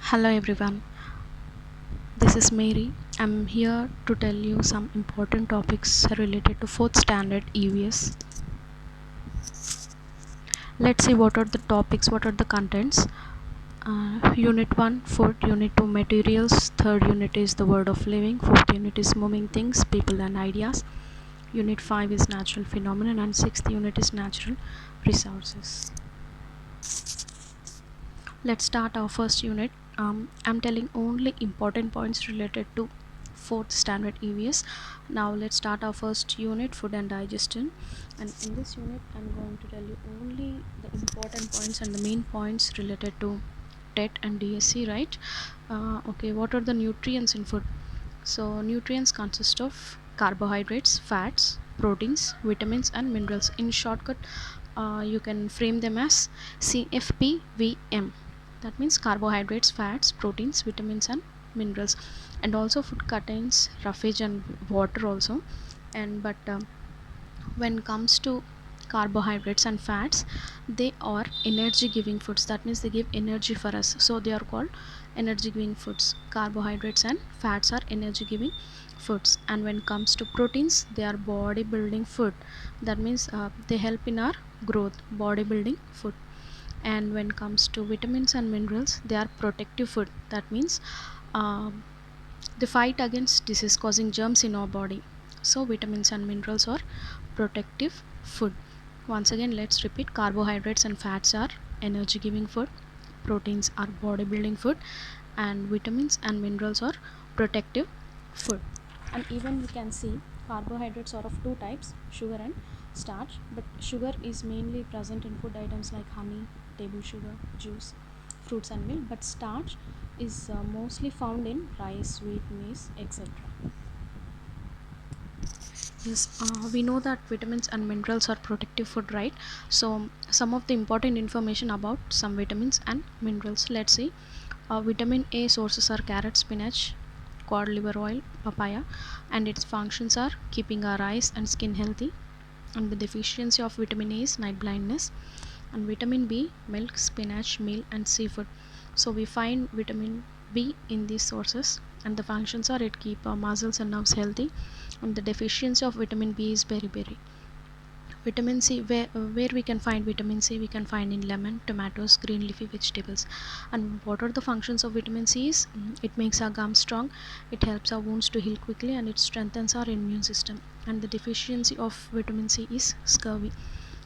Hello everyone, this is Mary. I'm here to tell you some important topics related to 4th standard EVS. Let's see what are the topics, what are the contents. Unit 1 food, Unit 2 materials, 3rd unit is the word of living, 4th unit is moving things, people and ideas, Unit 5 is natural phenomenon, and 6th unit is natural resources. Let's start our first unit. I'm telling only important points related to 4th standard EVS. Now let's start our first unit, food and digestion. And in this unit I'm going to tell you only the important points and the main points related to Tet and Dsc, right? Okay, what are the nutrients in food? So nutrients consist of carbohydrates, fats, proteins, vitamins and minerals. In shortcut, you can frame them as CFPVM. That means carbohydrates, fats, proteins, vitamins and minerals. And also food contains roughage and water also. And but when it comes to carbohydrates and fats, they are energy giving foods. That means they give energy for us, so they are called energy giving foods. Carbohydrates and fats are energy giving foods. And when it comes to proteins, they are body building food. That means they help in our growth, body building food. And when it comes to vitamins and minerals, they are protective food. That means um, they fight against disease causing germs in our body. So vitamins and minerals are protective food. Once again, let's repeat: carbohydrates and fats are energy giving food, proteins are bodybuilding food, and vitamins and minerals are protective food. And even we can see carbohydrates are of two types, sugar and starch. But sugar is mainly present in food items like honey, table sugar, juice, fruits and milk. But starch is mostly found in rice, wheat, maize, etc. Yes, we know that vitamins and minerals are protective food, right? So some of the important information about some vitamins and minerals. Let's see. Vitamin A sources are carrot, spinach, cod liver oil, papaya, and its functions are keeping our eyes and skin healthy. And the deficiency of vitamin A is night blindness. And vitamin B, milk, spinach, meal, and seafood. So we find vitamin B in these sources, and the functions are it keep our muscles and nerves healthy. And the deficiency of vitamin B is beriberi. Vitamin C, where we can find vitamin C, we can find in lemon, tomatoes, green leafy vegetables. And what are the functions of vitamin C is it makes our gums strong, it helps our wounds to heal quickly, and it strengthens our immune system. And the deficiency of vitamin C is scurvy.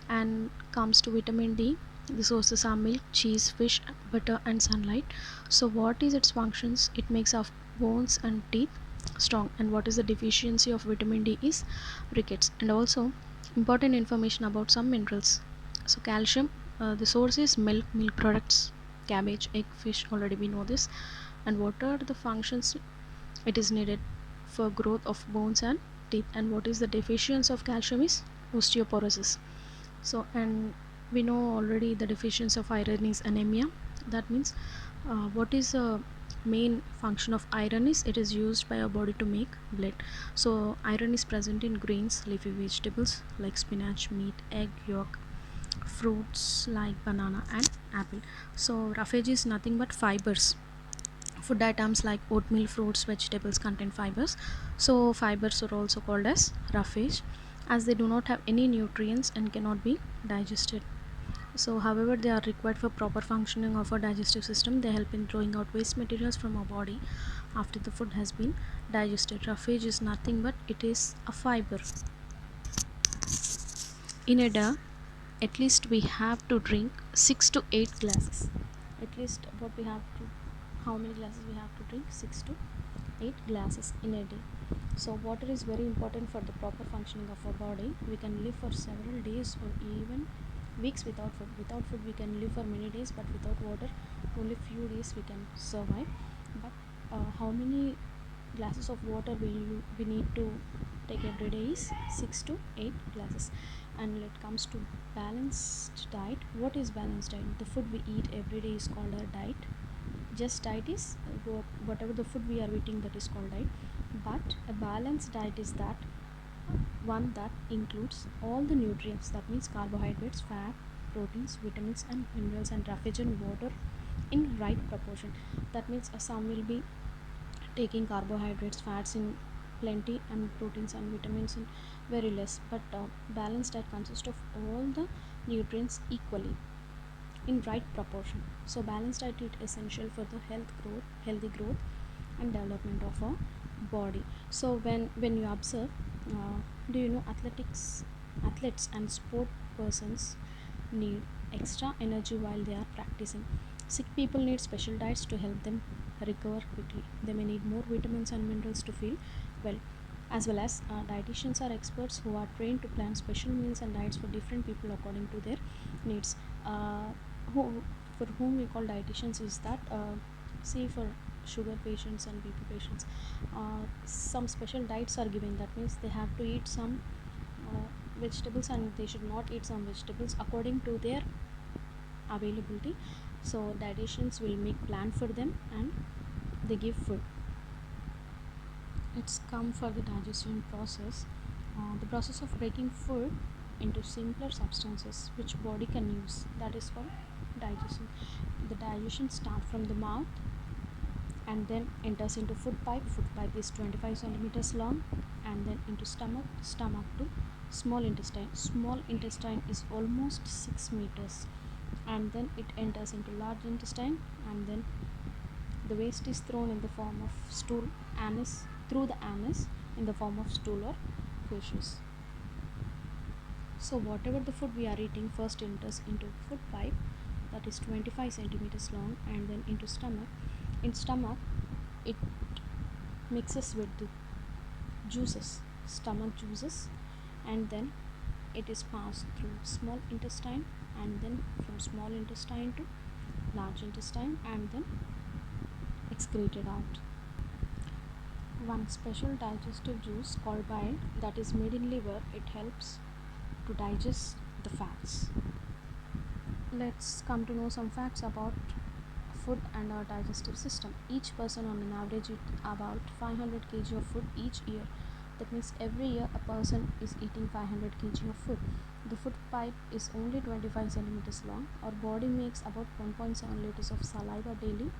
And comes to vitamin D, the sources are milk, cheese, fish, butter and sunlight. So what is its functions? It makes our bones and teeth strong. And what is the deficiency of vitamin D is rickets. And also important information about some minerals. So calcium, the source is milk, milk products, cabbage, egg, fish, already we know this. And what are the functions it is needed for growth of bones and teeth? And what is the deficiency of calcium is osteoporosis. So and we know already the deficiency of iron is anemia. That means what is the main function of iron is it is used by our body to make blood. So iron is present in grains, leafy vegetables like spinach, meat, egg yolk, fruits like banana and apple. So roughage is nothing but fibers. Food items like oatmeal, fruits, vegetables contain fibers. So fibers are also called as roughage, as they do not have any nutrients and cannot be digested. So however they are required for proper functioning of our digestive system. They help in throwing out waste materials from our body after the food has been digested. Roughage is nothing but it is a fiber. In a day, at least we have to drink 6 to 8 glasses. At least what we have to, how many glasses we have to drink? 6 to 8 glasses in a day. So water is very important for the proper functioning of our body. We can live for several days or even weeks without food. Without food we can live for many days, but without water only few days we can survive. But how many glasses of water we need to take every day is 6 to 8 glasses. And when it comes to balanced diet, what is balanced diet? The food we eat every day is called a diet. Just diet is whatever the food we are eating, that is called diet. But a balanced diet is that one that includes all the nutrients. That means carbohydrates, fat, proteins, vitamins and minerals, and roughage and water in right proportion. That means some will be taking carbohydrates, fats in plenty, and proteins and vitamins in very less, but balanced diet consists of all the nutrients equally in right proportion. So balanced diet is essential for the healthy growth and development of our body. So when you observe, do you know athletes and sport persons need extra energy while they are practicing. Sick people need special diets to help them recover quickly. They may need more vitamins and minerals to feel well. As well as dietitians are experts who are trained to plan special meals and diets for different people according to their needs. Uh, who, for whom we call dietitians is that, say for sugar patients and BP patients, some special diets are given. That means they have to eat some vegetables and they should not eat some vegetables according to their availability. So dietitians will make plan for them and they give food. Let's come for the digestion process. The process of breaking food into simpler substances which body can use, that is called digestion. The digestion starts from the mouth and then enters into food pipe. Food pipe is 25 centimeters long, and then into stomach to small intestine. Small intestine is almost 6 meters, and then it enters into large intestine, and then the waste is thrown in the form of stool, anus, through the anus in the form of stool or feces. So whatever the food we are eating first enters into food pipe, that is 25 centimeters long, and then into stomach. In stomach, it mixes with the juices, stomach juices, and then it is passed through small intestine, and then from small intestine to large intestine, and then excreted out. One special digestive juice called bile that is made in liver, it helps to digest the fats. Let's come to know some facts about food and our digestive system. Each person on an average eat about 500 kg of food each year. That means every year a person is eating 500 kg of food. The food pipe is only 25 centimeters long. Our body makes about 1.7 liters of saliva daily.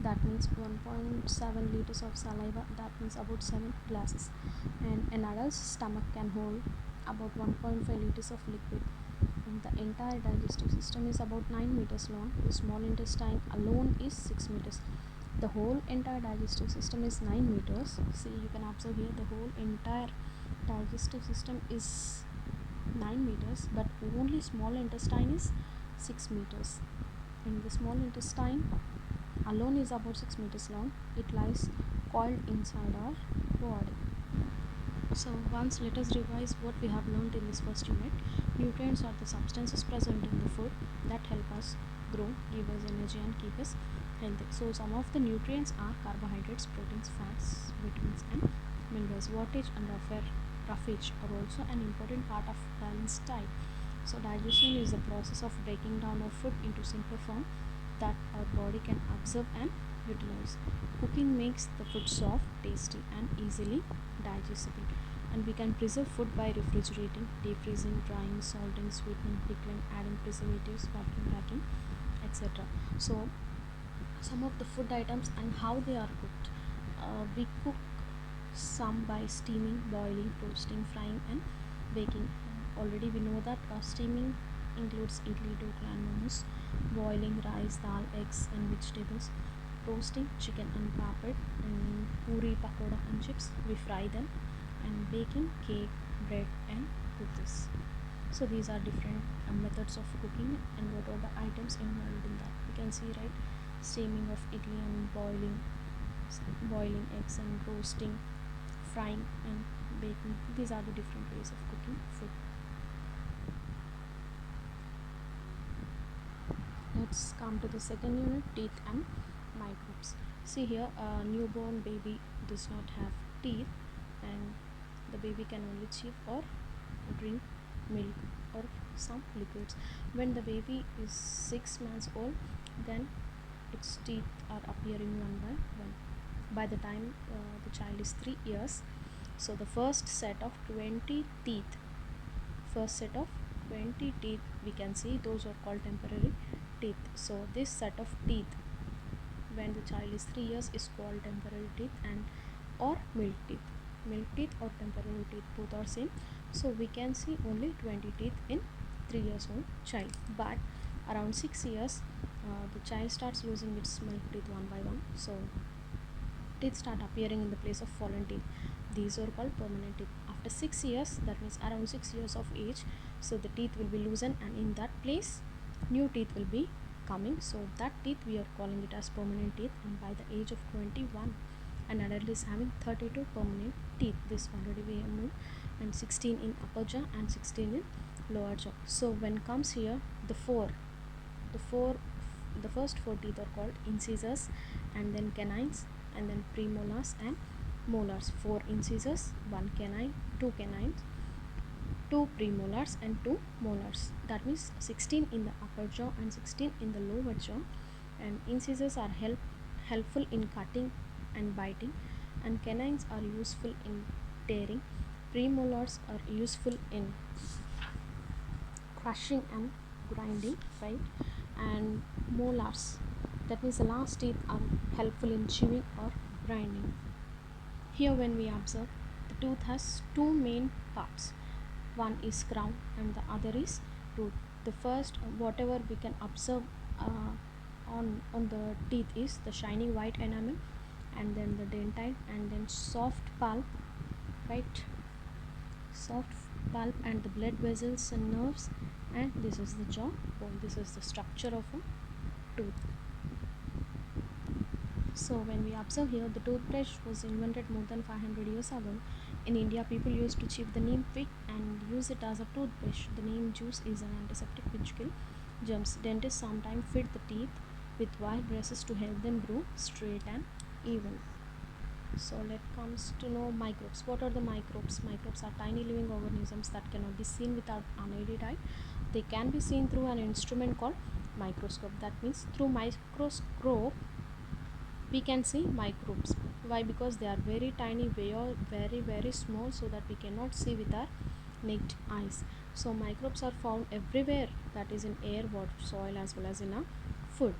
That means 1.7 liters of saliva, that means about 7 glasses. And an adult's stomach can hold about 1.5 liters of liquid. And the entire digestive system is about 9 meters long. The small intestine alone is 6 meters. The whole entire digestive system is 9 meters. See, you can observe here the whole entire digestive system is 9 meters, but only small intestine is 6 meters. And the small intestine alone is about 6 meters long. It lies coiled inside our body. So once let us revise what we have learned in this first unit. Nutrients are the substances present in the food that help us grow, give us energy and keep us healthy. So some of the nutrients are carbohydrates, proteins, fats, vitamins and minerals. Wattage and roughage are also an important part of balanced diet. So digestion is the process of breaking down our food into simpler form that our body can absorb and utilize. Cooking makes the food soft, tasty and easily digestible. And we can preserve food by refrigerating, deep freezing, drying, salting, sweetening, pickling, adding preservatives, vacuum packing, etc. So some of the food items and how they are cooked. We cook some by steaming, boiling, roasting, frying and baking. Already we know that steaming includes idli, dokla and momos, boiling rice, dal, eggs and vegetables, roasting chicken and papad, and puri, pakoda and chips, we fry them, and baking cake, bread and cookies. So these are different methods of cooking and what are the items involved in that. We can see, right, steaming of idli and boiling eggs and roasting, frying and baking. These are the different ways of cooking food. Let's come to the second unit, teeth and microbes. See here, a newborn baby does not have teeth, and the baby can only chew or drink milk or some liquids. When the baby is 6 months old, then its teeth are appearing one by one. By the time the child is 3 years, so the first set of 20 teeth, we can see, those are called temporary teeth. So this set of teeth when the child is 3 years is called temporary teeth and or milk teeth. Milk teeth or temporary teeth, both are same. So we can see only 20 teeth in 3 years old child, but around 6 years the child starts losing its milk teeth one by one. So teeth start appearing in the place of fallen teeth. These are called permanent teeth. After 6 years, that means around 6 years of age, so the teeth will be loosened, and in that place new teeth will be coming. So that teeth we are calling it as permanent teeth. And by the age of 21, an adult is having 32 permanent teeth. This already we have known. And 16 in upper jaw and 16 in lower jaw. So when comes here, the first four teeth are called incisors, and then canines, and then premolars and molars. 4 incisors, 1 canine, 2 canines, 2 premolars and 2 molars. That means 16 in the upper jaw and 16 in the lower jaw. And incisors are helpful in cutting and biting, and canines are useful in tearing. Premolars are useful in crushing and grinding, right? And molars, that means the last teeth, are helpful in chewing or grinding. Here when we observe, the tooth has two main parts. One is crown and the other is root. The first, whatever we can observe on the teeth, is the shiny white enamel, and then the dentine, and then soft pulp, right? Soft pulp and the blood vessels and nerves, and this is the jaw bone. This is the structure of a tooth. So when we observe here, the toothbrush was invented more than 500 years ago. In India, people used to chip the neem twig and use it as a toothbrush. The neem juice is an antiseptic which kills germs. Dentists sometimes feed the teeth with wire brushes to help them grow straight and even. So let comes to know microbes. What are the microbes? Microbes are tiny living organisms that cannot be seen without unaided eye. They can be seen through an instrument called microscope. That means through microscope we can see microbes. Why? Because they are very tiny, very small, so that we cannot see with our naked eyes. So microbes are found everywhere, that is in air, water, soil, as well as in our food.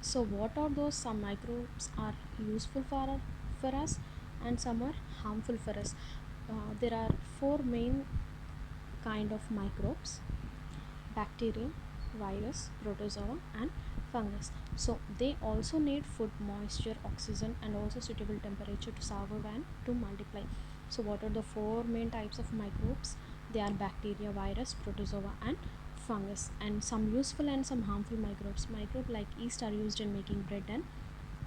So what are those? Some microbes are useful for us and some are harmful for us. There are 4 main kind of microbes: bacteria, virus, protozoa and fungus. So they also need food, moisture, oxygen and also suitable temperature to survive and to multiply. So what are the 4 main types of microbes? They are bacteria, virus, protozoa and fungus. And some useful and some harmful microbes. Microbes like yeast are used in making bread and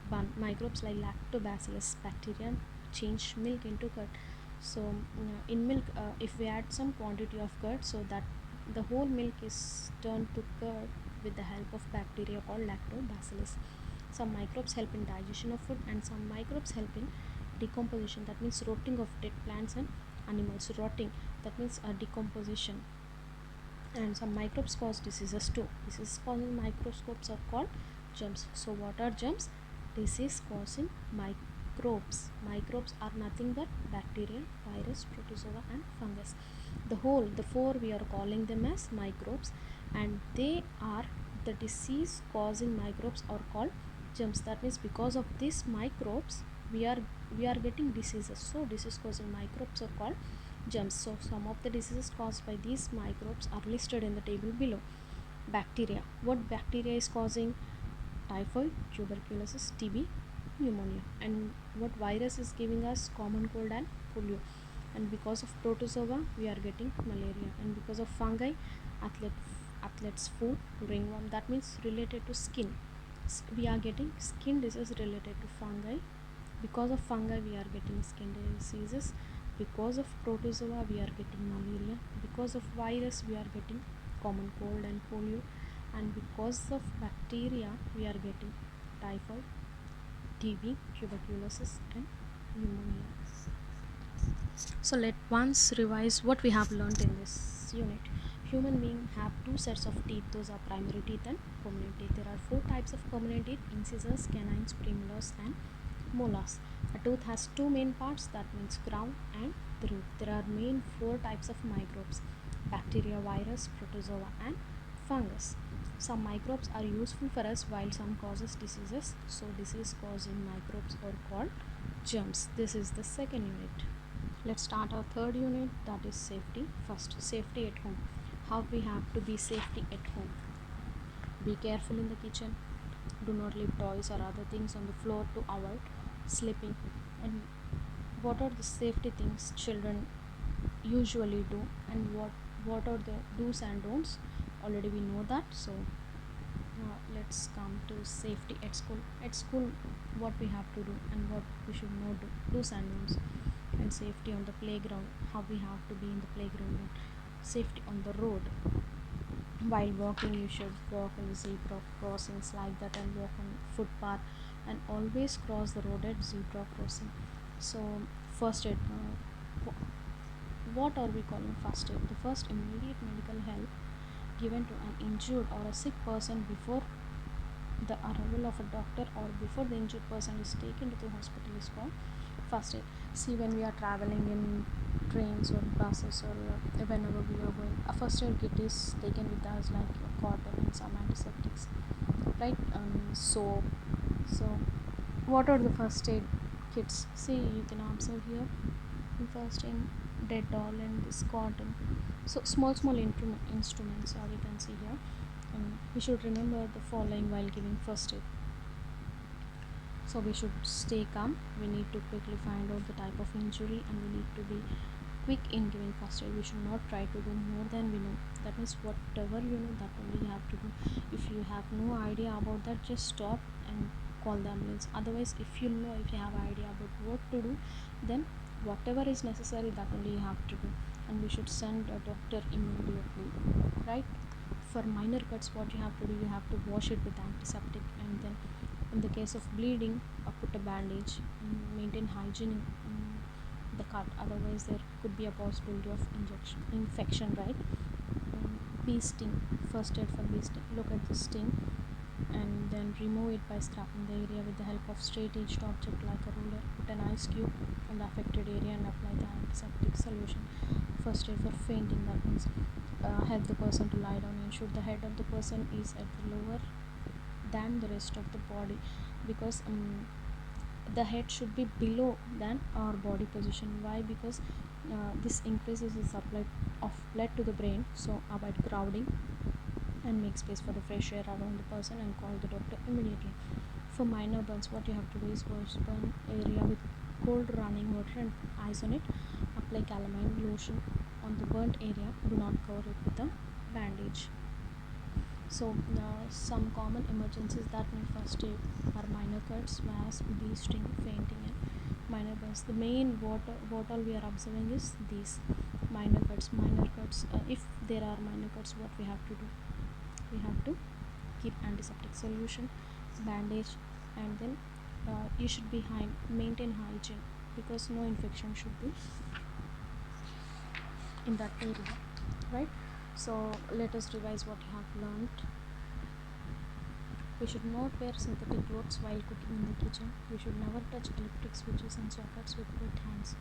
bun. Microbes like lactobacillus bacteria change milk into curd. So in milk, if we add some quantity of curd, so that the whole milk is turned to curd with the help of bacteria called lactobacillus. Some microbes help in digestion of food, and some microbes help in decomposition. That means rotting of dead plants and animals. Rotting, that means decomposition. And some microbes cause diseases too. Disease causing microscopes are called germs. So what are germs? Disease causing microbes. Microbes are nothing but bacteria, virus, protozoa and fungus. The 4 we are calling them as microbes, and they are the disease causing microbes are called germs. That means because of these microbes we are getting diseases. So disease causing microbes are called germs. So some of the diseases caused by these microbes are listed in the table below. Bacteria. What bacteria is causing? Typhoid, tuberculosis, TB, pneumonia. And what virus is giving us? Common cold and polio. And because of protozoa we are getting malaria. And because of fungi, athlete's foot, ringworm. That means related to skin. We are getting skin disease related to fungi. Because of fungi we are getting skin diseases. Because of protozoa we are getting malaria. Because of virus we are getting common cold and polio. And because of bacteria we are getting typhoid, TB, tuberculosis and pneumonia. So let once revise what we have learned in this unit. Human beings have 2 sets of teeth. Those are primary teeth and permanent teeth. There are 4 types of permanent teeth: incisors, canines, premolars and molars. A tooth has 2 main parts, that means crown and the root. There are main 4 types of microbes: bacteria, virus, protozoa and fungus. Some microbes are useful for us while some causes diseases. So disease causing microbes are called germs. This is the second unit. Let's start our third unit, that is safety. First, safety at home. How we have to be safety at home. Be careful in the kitchen. Do not leave toys or other things on the floor to avoid slipping. And what are the safety things children usually do, and what are the do's and don'ts? Already we know that. So let's come to safety at school. At school, what we have to do and what we should not do, do's and don'ts. And safety on the playground, how we have to be in the playground. And safety on the road, while walking you should walk in the zebra crossings like that, and walk on footpath, and always cross the road at zebra crossing. So first aid, what are we calling first aid? The first immediate medical help given to an injured or a sick person before the arrival of a doctor, or before the injured person is taken to the hospital, is called first aid. See, when we are traveling in trains or buses, or whenever we are going, a first aid kit is taken with us, like cotton and some antiseptics, right? Soap. So what are the first aid kits? See, you can observe here, in first aid, Dettol and this cotton. So small instruments we can see here. And we should remember the following while giving first aid. So we should stay calm. We need to quickly find out the type of injury, and we need to be quick in giving first aid. We should not try to do more than we know. That means whatever you know, that only you have to do. If you have no idea about that, just stop and call the ambulance. Otherwise, if you know, if you have idea about what to do, then whatever is necessary, that only you have to do. And we should send a doctor immediately, right? For minor cuts, what you have to do, you have to wash it with antiseptic, and then in the case of bleeding, put a bandage and maintain hygiene in the cut. Otherwise, there could be a possibility of infection, right? Bee sting, first aid for bee sting. Look at the sting and then remove it by scraping the area with the help of straight-edged object like a ruler. Put an ice cube on the affected area and apply the antiseptic solution. First aid for fainting, that means help the person to lie down. Ensure the head of the person is at the lower than the rest of the body, because the head should be below than our body position. Why? Because this increases the supply of blood to the brain. So avoid crowding and make space for the fresh air around the person, and call the doctor immediately. For minor burns, what you have to do is wash burn area with cold running water and ice on it. Apply calamine lotion on the burnt area. Do not cover it with a bandage. So some common emergencies that need first aid are minor cuts, wasp, bee sting, fainting, and minor burns. The main what all we are observing is these minor cuts. If there are minor cuts, what we have to do? We have to keep antiseptic solution, bandage, and then you should be maintain hygiene, because no infection should be in that area, right? So let us revise what you have learned. We should not wear synthetic clothes while cooking in the kitchen. We should never touch electric switches and sockets with wet hands.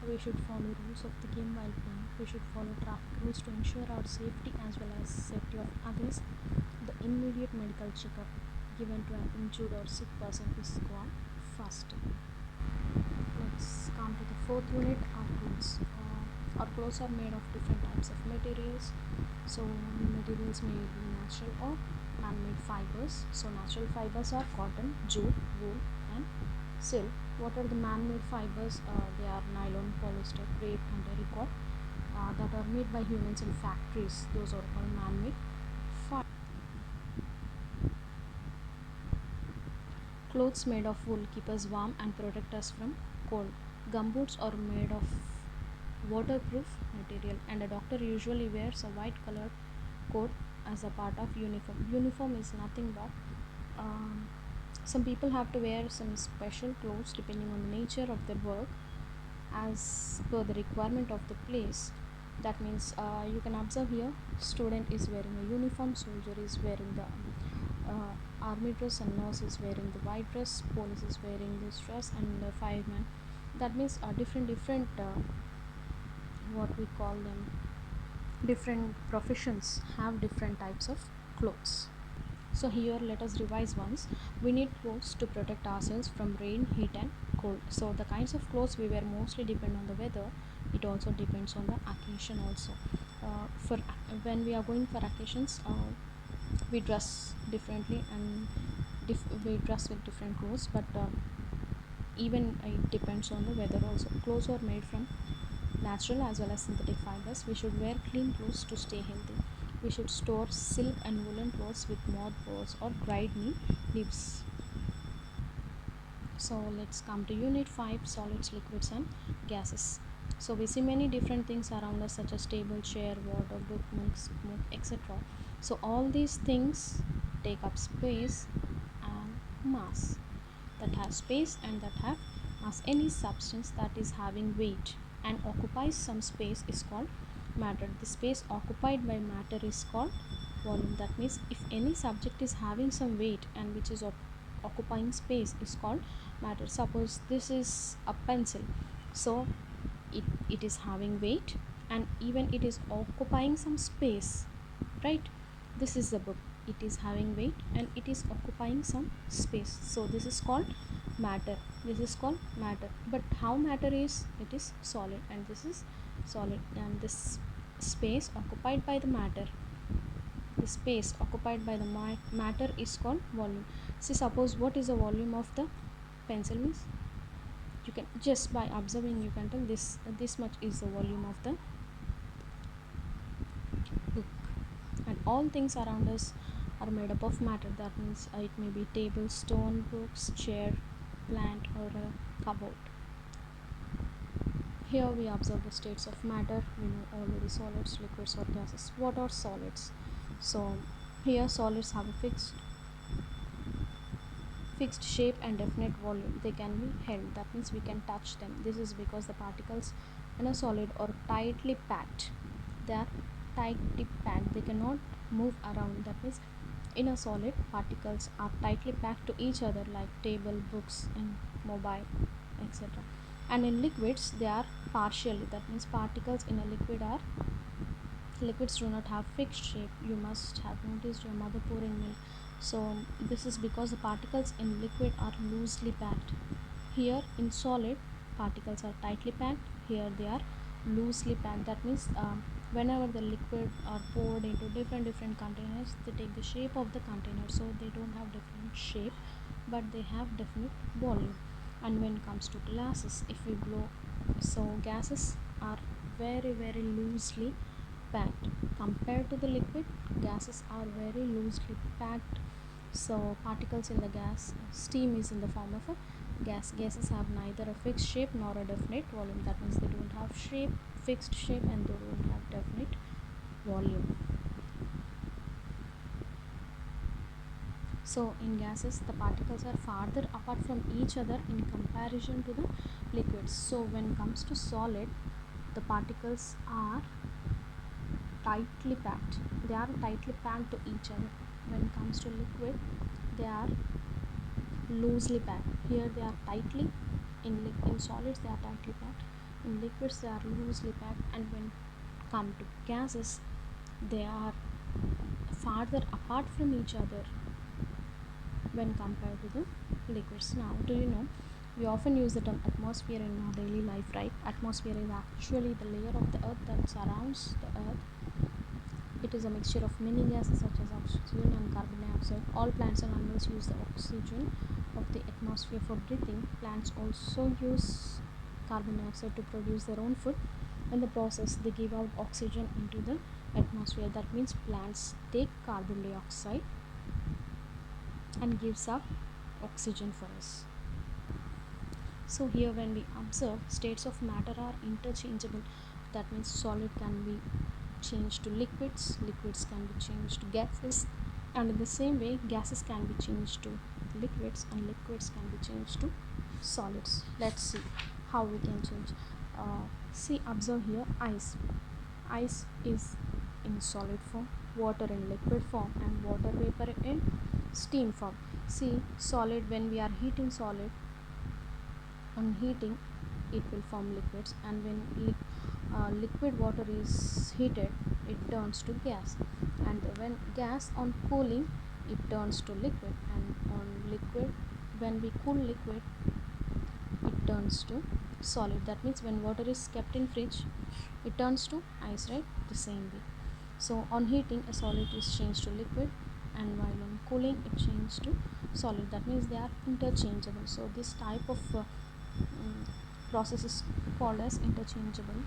We should follow rules of the game while playing. We should follow traffic rules to ensure our safety as well as safety of others. The immediate medical checkup given to an injured or sick person is called first aid. Let's come to the fourth unit, our clothes. Our clothes are made of different types of materials. So materials may be natural or man-made fibers. So natural fibers are cotton, jute, wool, and silk. What are the man-made fibers? They are nylon, polyester, crepe, and terracotta that are made by humans in factories. Those are called man-made fibers. Clothes made of wool keep us warm and protect us from cold. Gumboots are made of waterproof material, and a doctor usually wears a white colored coat as a part of uniform. Uniform is nothing but some people have to wear some special clothes depending on the nature of their work as per the requirement of the place. That means you can observe here, student is wearing a uniform, soldier is wearing the army dress, and nurse is wearing the white dress, police is wearing this dress, and the fireman. That means different what we call them, different professions have different types of clothes. So here let us revise once. We need clothes to protect ourselves from rain, heat and cold. So the kinds of clothes we wear mostly depend on the weather. It also depends on the occasion also. For when we are going for occasions, we dress differently and we dress with different clothes, but even it depends on the weather also. Clothes are made from natural as well as synthetic fibers. We should wear clean clothes to stay healthy. We should store silk and woolen clothes with mothballs or dried neem leaves. So let's come to unit 5, solids, liquids and gases. So we see many different things around us, such as table, chair, water, book, milk, smoke, etc. So all these things take up space and mass. That have space and that have mass. Any substance that is having weight and occupies some space is called matter. The space occupied by matter is called volume. That means if any subject is having some weight and which is occupying space is called matter. Suppose this is a pencil, so it is having weight and even it is occupying some space, right? This is the book, it is having weight and it is occupying some space, so this is called matter. This is called matter. But how matter is? It is solid, and this is solid, and this space occupied by the matter, the space occupied by the matter is called volume. See, suppose what is the volume of the pencil means, you can just by observing you can tell this much is the volume of the book. And all things around us are made up of matter. That means it may be table, stone, books, chair, plant or a cupboard. Here we observe the states of matter. We know already solids, liquids or gases. What are solids? So here solids have a fixed shape and definite volume. They can be held, that means we can touch them. This is because the particles in a solid are tightly packed. They are tightly packed, they cannot move around. That means in a solid, particles are tightly packed to each other, like table, books and mobile, etc. And in liquids they are partially, that means particles in a liquids do not have fixed shape. You must have noticed your mother pouring milk. So this is because the particles in liquid are loosely packed. Here in solid, particles are tightly packed. Here they are loosely packed. That means whenever the liquid are poured into different containers, they take the shape of the container, so they don't have different shape but they have definite volume. And when it comes to gases, if we blow, so gases are very loosely packed. Compared to the liquid, gases are very loosely packed. So particles in the gas, steam is in the form of a gas. Gases have neither a fixed shape nor a definite volume. That means they don't have fixed shape and they don't have definite volume. So in gases, the particles are farther apart from each other in comparison to the liquids. So when it comes to solid, the particles are tightly packed. They are tightly packed to each other. When it comes to liquid, they are loosely packed. Here they are tightly, in solids they are tightly packed, in liquids they are loosely packed. And when come to gases, they are farther apart from each other when compared to the liquids. Now, do you know, we often use the term atmosphere in our daily life, right? Atmosphere is actually the layer of the earth that surrounds the earth. It is a mixture of many gases such as oxygen and carbon dioxide. All plants and animals use the oxygen of the atmosphere for breathing. Plants also use carbon dioxide to produce their own food. In the process, they give out oxygen into the atmosphere. That means plants take carbon dioxide and gives up oxygen for us. So here when we observe, states of matter are interchangeable. That means solid can be changed to liquids, liquids can be changed to gases, and in the same way gases can be changed to liquids and liquids can be changed to solids. Let's see how we can change. See, observe here, ice is in solid form, water in liquid form and water vapor in steam form. See, solid, when we are heating solid, on heating it will form liquids, and when liquid water is heated it turns to gas, and when gas on cooling it turns to liquid, and on liquid, when we cool liquid, it turns to solid. That means when water is kept in fridge, it turns to ice, right? The same way. So on heating, a solid is changed to liquid, and while on cooling, it changes to solid. That means they are interchangeable. So this type of process is called as interchangeable.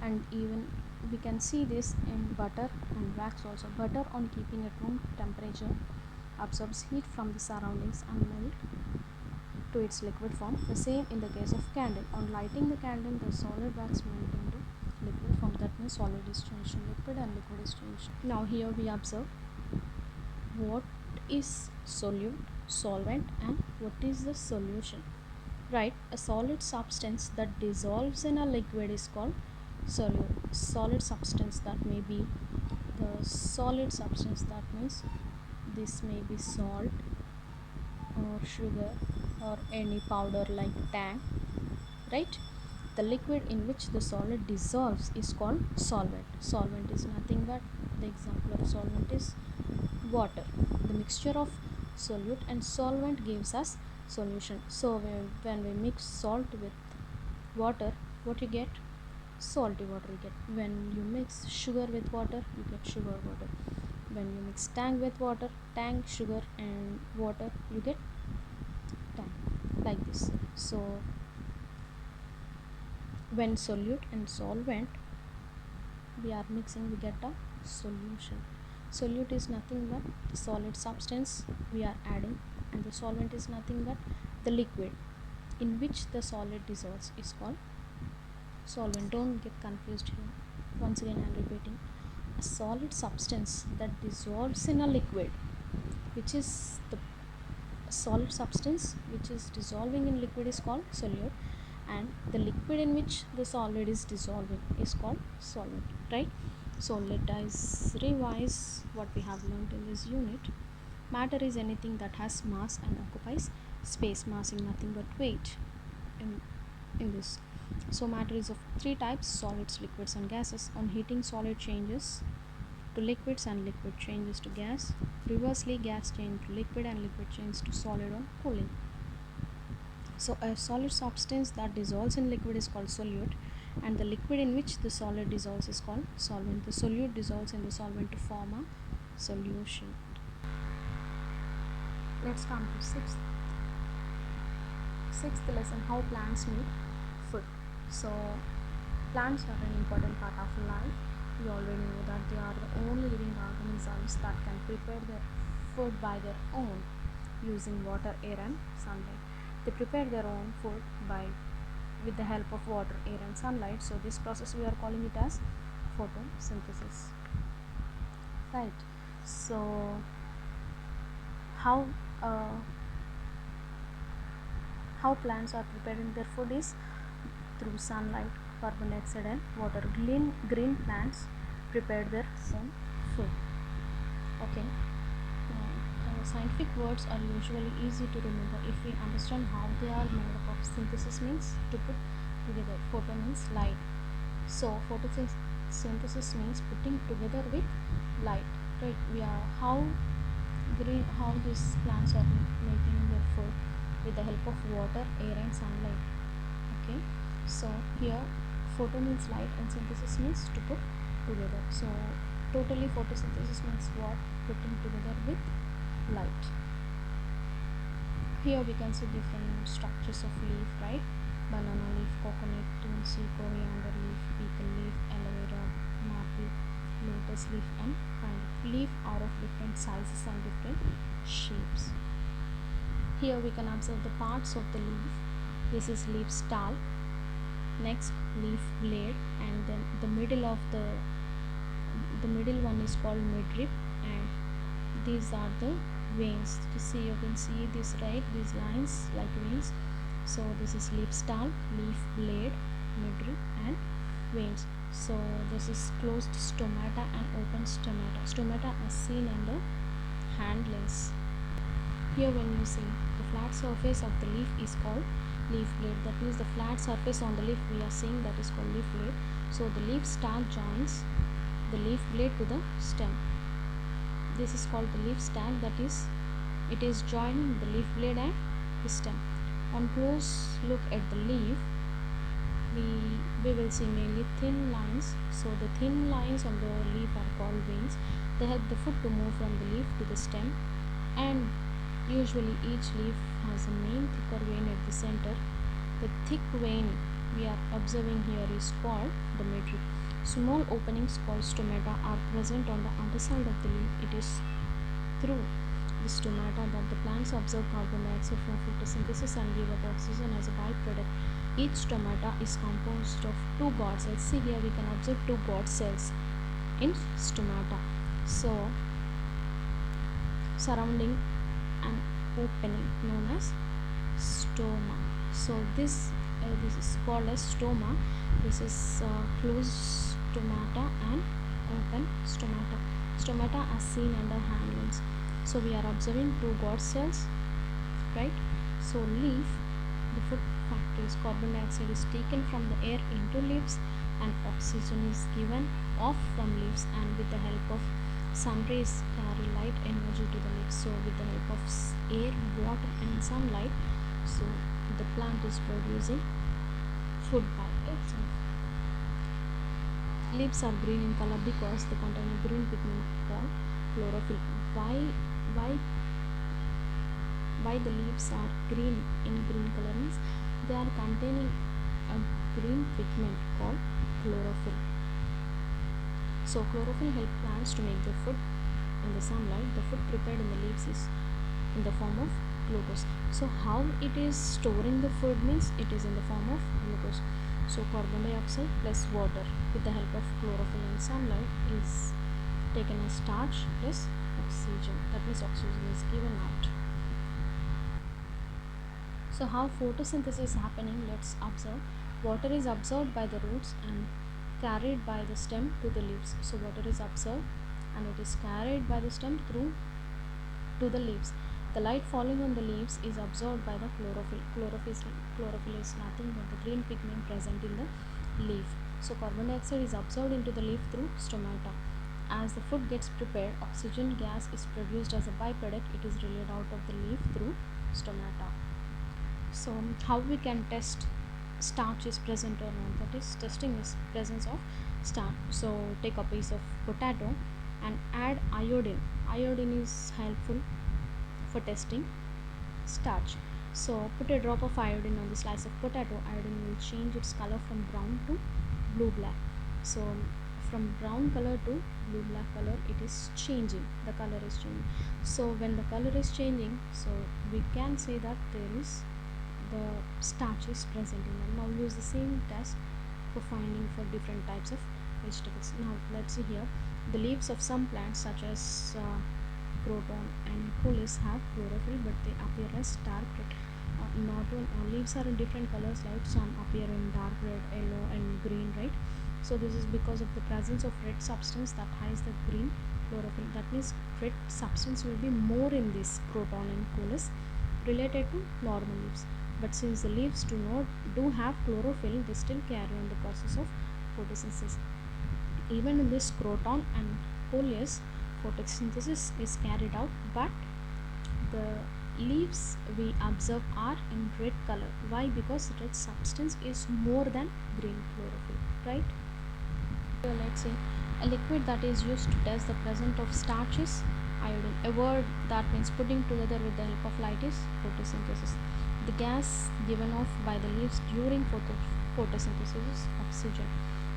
And even we can see this in butter and wax also. Butter, on keeping at room temperature, absorbs heat from the surroundings and melt to its liquid form. The same in the case of candle. On lighting the candle, the solid wax melt into liquid form. That means solid is changed to liquid and liquid is changed. Now here we observe what is solute, solvent, and what is the solution. Right, a solid substance that dissolves in a liquid is called solute. Solid substance, that may be the solid substance, that means this may be salt or sugar or any powder like tang, right? The liquid in which the solid dissolves is called solvent. Solvent is nothing but, the example of solvent is water. The mixture of solute and solvent gives us solution. So when we mix salt with water, what you get? Salty water you get. When you mix sugar with water, you get sugar water. When you mix tang with water, tang, sugar and water, you get tang, like this. So when solute and solvent we are mixing, we get a solution. Solute is nothing but the solid substance we are adding, and the solvent is nothing but the liquid in which the solid dissolves is called solvent. Don't get confused here. Once again I am repeating, a solid substance that dissolves in a liquid, which is the solid substance which is dissolving in liquid, is called solute, and the liquid in which the solid is dissolving is called solvent, right? So let us revise what we have learned in this unit. Matter is anything that has mass and occupies space. Mass is nothing but weight in this. So matter is of three types: solids, liquids and gases. On heating, solid changes to liquids and liquid changes to gas. Reversely, gas changes to liquid and liquid changes to solid on cooling. So a solid substance that dissolves in liquid is called solute, and the liquid in which the solid dissolves is called solvent. The solute dissolves in the solvent to form a solution. Let's come to sixth lesson, how plants need food. So plants are an important part of life. We already know that they are the only living organisms that can prepare their food by their own using water, air and sunlight. They prepare their own food with the help of water, air and sunlight. So this process we are calling it as photosynthesis, right? So how plants are preparing their food is through sunlight, carbon dioxide and water. Green plants prepare their own food. Okay. Scientific words are usually easy to remember if we understand how they are made up of. Synthesis means to put together. Photo means light. So photosynthesis means putting together with light, right? How these plants are making their food with the help of water, air and sunlight. Okay, so here photo means light and synthesis means to put together. So totally photosynthesis means what? Putting together with light. Here we can see different structures of leaf, right? Banana leaf, coconut, tunsy, coriander leaf, pecan leaf, aloe vera, maple, lotus leaf and pine leaf are of different sizes and different shapes. Here we can observe the parts of the leaf. This is leaf stalk, next leaf blade, and then the middle one is called midrib, and these are the veins. You can see this, right? These lines like veins. So this is leaf stalk, leaf blade, midrib and veins. So this is closed stomata and open stomata. Stomata as seen in the hand lens. Here when you see the flat surface of the leaf is called leaf blade. That means the flat surface on the leaf we are seeing, that is called leaf blade. So the leaf stalk joins the leaf blade to the stem. this is called the leaf stalk, that is, it is joining the leaf blade and the stem. On close look at the leaf, we will see mainly thin lines. So the thin lines on the leaf are called veins. They help the food to move from the leaf to the stem, and usually each leaf has a main thicker vein at the center. The thick vein we are observing here is called the matrix. Small openings called stomata are present on the underside of the leaf. It is through the stomata that the plants absorb carbon dioxide from photosynthesis and give up oxygen as a byproduct. Each stomata is composed of two guard cells. See here we can observe two guard cells in stomata. So surrounding an opening known as stoma. So this is called as stoma. This is closed stomata and open stomata. Stomata are seen under hand lens. So we are observing two guard cells, right? So leaf, the food factories, carbon dioxide is taken from the air into leaves and oxygen is given off from leaves, and with the help of sun rays carry light energy to the leaves. So with the help of air, water and sunlight, so the plant is producing food by itself. Leaves are green in color because they contain a green pigment called chlorophyll. Why the leaves are green in green color means they are containing a green pigment called chlorophyll. So chlorophyll helps plants to make their food in the sunlight. The food prepared in the leaves is in the form of glucose. So how it is storing the food means it is in the form of glucose. So carbon dioxide plus water with the help of chlorophyll and sunlight is taken as starch plus oxygen. That means oxygen is given out. So how photosynthesis is happening, let's observe. Water is absorbed by the roots and carried by the stem to the leaves. So water is absorbed and it is carried by the stem through to the leaves. The light falling on the leaves is absorbed by the chlorophyll. Chlorophyll is nothing but the green pigment present in the leaf. So carbon dioxide is absorbed into the leaf through stomata. As the food gets prepared, oxygen gas is produced as a byproduct. It is released out of the leaf through stomata. So how we can test starch is present or not, that is, testing is presence of starch. So take a piece of potato and add iodine. Iodine is helpful for testing starch. So put a drop of iodine on the slice of potato. Iodine will change its color from brown to blue black. So from brown color to blue black color it is changing, the color is changing. So when the color is changing, so we can say that there is the starch is present in them. Now use the same test for finding for different types of vegetables. Now let's see here. The leaves of some plants such as croton and coleus have chlorophyll, but they appear as dark red. Not all leaves are in different colors, right? Some appear in dark red, yellow and green, right? So this is because of the presence of red substance that hides the green chlorophyll. That means red substance will be more in this croton and coleus related to normal leaves. But since the leaves do have chlorophyll, they still carry on the process of photosynthesis. Even in this croton and coleus, photosynthesis is carried out, but the leaves we observe are in red color. Why? Because red substance is more than green chlorophyll, right? So let's see, a liquid that is used to test the presence of starch is iodine. A word that means putting together with the help of light is photosynthesis. The gas given off by the leaves during photosynthesis is oxygen,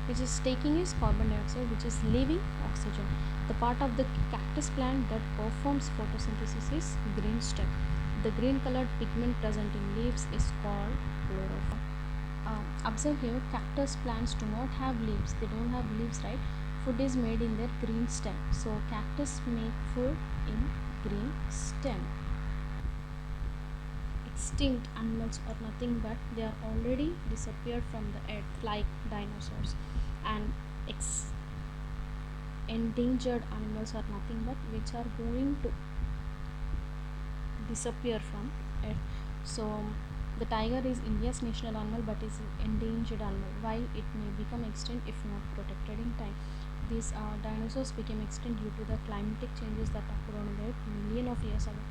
which is taking is carbon dioxide, which is leaving oxygen. The part of the cactus plant that performs photosynthesis is green stem. The green colored pigment present in leaves is called chlorophyll. Observe here, cactus plants do not have leaves. They don't have leaves, right? Food is made in their green stem. So cactus make food in green stem. Extinct animals are nothing but they are already disappeared from the earth, like dinosaurs, and endangered animals are nothing but which are going to disappear from earth. So the tiger is India's national animal but is an endangered animal. Why? It may become extinct if not protected in time. These dinosaurs became extinct due to the climatic changes that occurred on the earth million of years ago.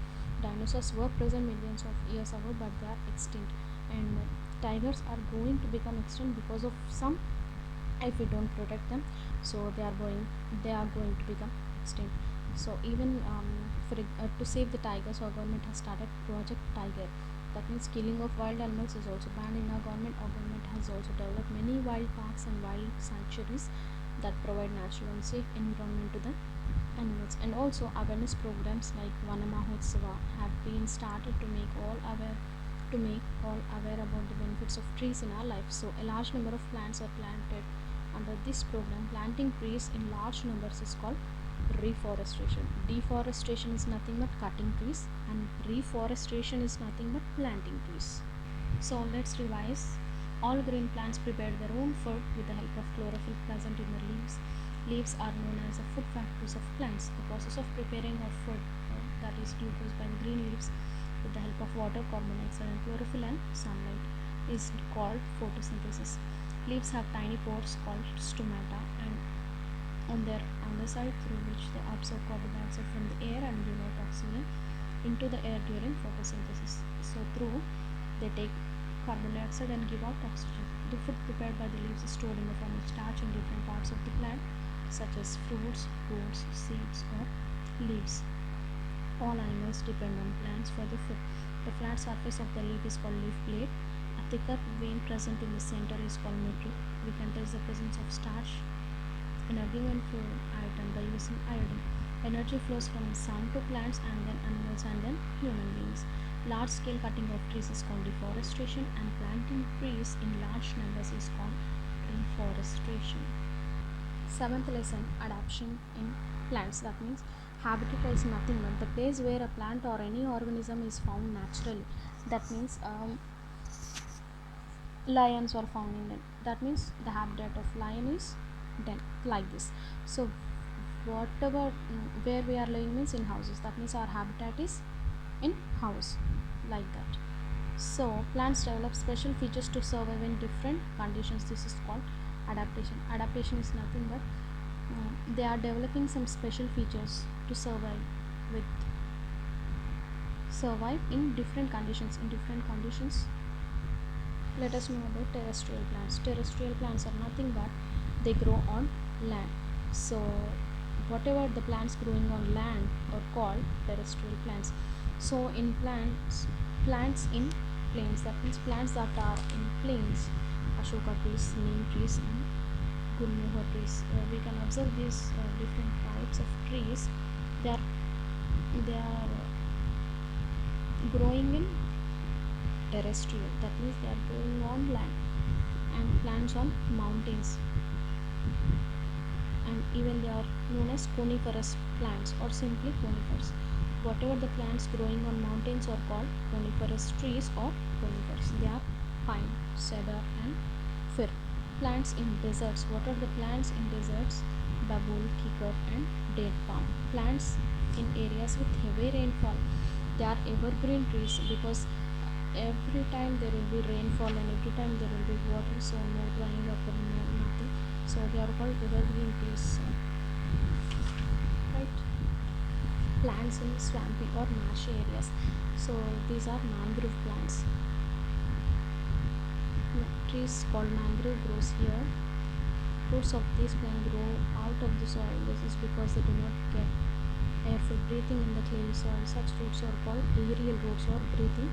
Dinosaurs were present millions of years ago, but they are extinct. And tigers are going to become extinct because of some, if we don't protect them, so they are going to become extinct. So even to save the tigers, our government has started Project Tiger. That means killing of wild animals is also banned in our government. Our government has also developed many wild parks and wild sanctuaries that provide natural and safe environment to the animals. And also awareness programs like Vanamahotsava have been started to make all aware about the benefits of trees in our life. So a large number of plants are planted under this program. Planting trees in large numbers is called reforestation. Deforestation is nothing but cutting trees, and reforestation is nothing but planting trees. So let's revise. All green plants prepare their own food with the help of chlorophyll present in their leaves. Leaves are known as the food factories of plants. The process of preparing of food, that is glucose by the green leaves with the help of water, carbon dioxide, and chlorophyll and sunlight, is called photosynthesis. Leaves have tiny pores called stomata, and on their underside, through which they absorb carbon dioxide from the air and give out oxygen into the air during photosynthesis. So through they take carbon dioxide and give out oxygen. The food prepared by the leaves is stored in the form of starch in different parts of the plant, such as fruits, roots, seeds, or leaves. All animals depend on plants for the food. The flat surface of the leaf is called leaf blade. A thicker vein present in the center is called medulla. We can test the presence of starch in a given food item by using iodine. Energy flows from sun to plants and then animals and then human beings. Large scale cutting of trees is called deforestation, and planting trees in large numbers is called reforestation. Seventh lesson, adaptation in plants. That means habitat is nothing but the place where a plant or any organism is found naturally. That means lions are found in them. That means the habitat of lion is then like this. So whatever where we are living means in houses. That means our habitat is in house, like that. So plants develop special features to survive in different conditions. This is called adaptation. Adaptation is nothing but they are developing some special features to survive in different conditions. Let us know about terrestrial plants. Terrestrial plants are nothing but they grow on land. So whatever the plants growing on land are called terrestrial plants. So in plants in plains, that means plants that are in plains, ashoka trees, neem trees, and gulmohar trees. We can observe these different types of trees. They are growing in terrestrial, that means they are growing on land, and plants on mountains, and even they are known as coniferous plants or simply conifers. Whatever the plants growing on mountains are called coniferous trees or conifers. They are pine, cedar, and fir. Plants in deserts. What are the plants in deserts? Babool, kikar, and date palm. Plants in areas with heavy rainfall. They are evergreen trees because every time there will be rainfall and every time there will be water, so no drying up or no nothing. So they are called evergreen trees. Right. Plants in swampy or marshy areas. So these are mangrove plants. Trees called mangrove grows here. Roots of these plants grow out of the soil. This is because they do not get air for breathing in the clayey soil. Such roots are called aerial roots or breathing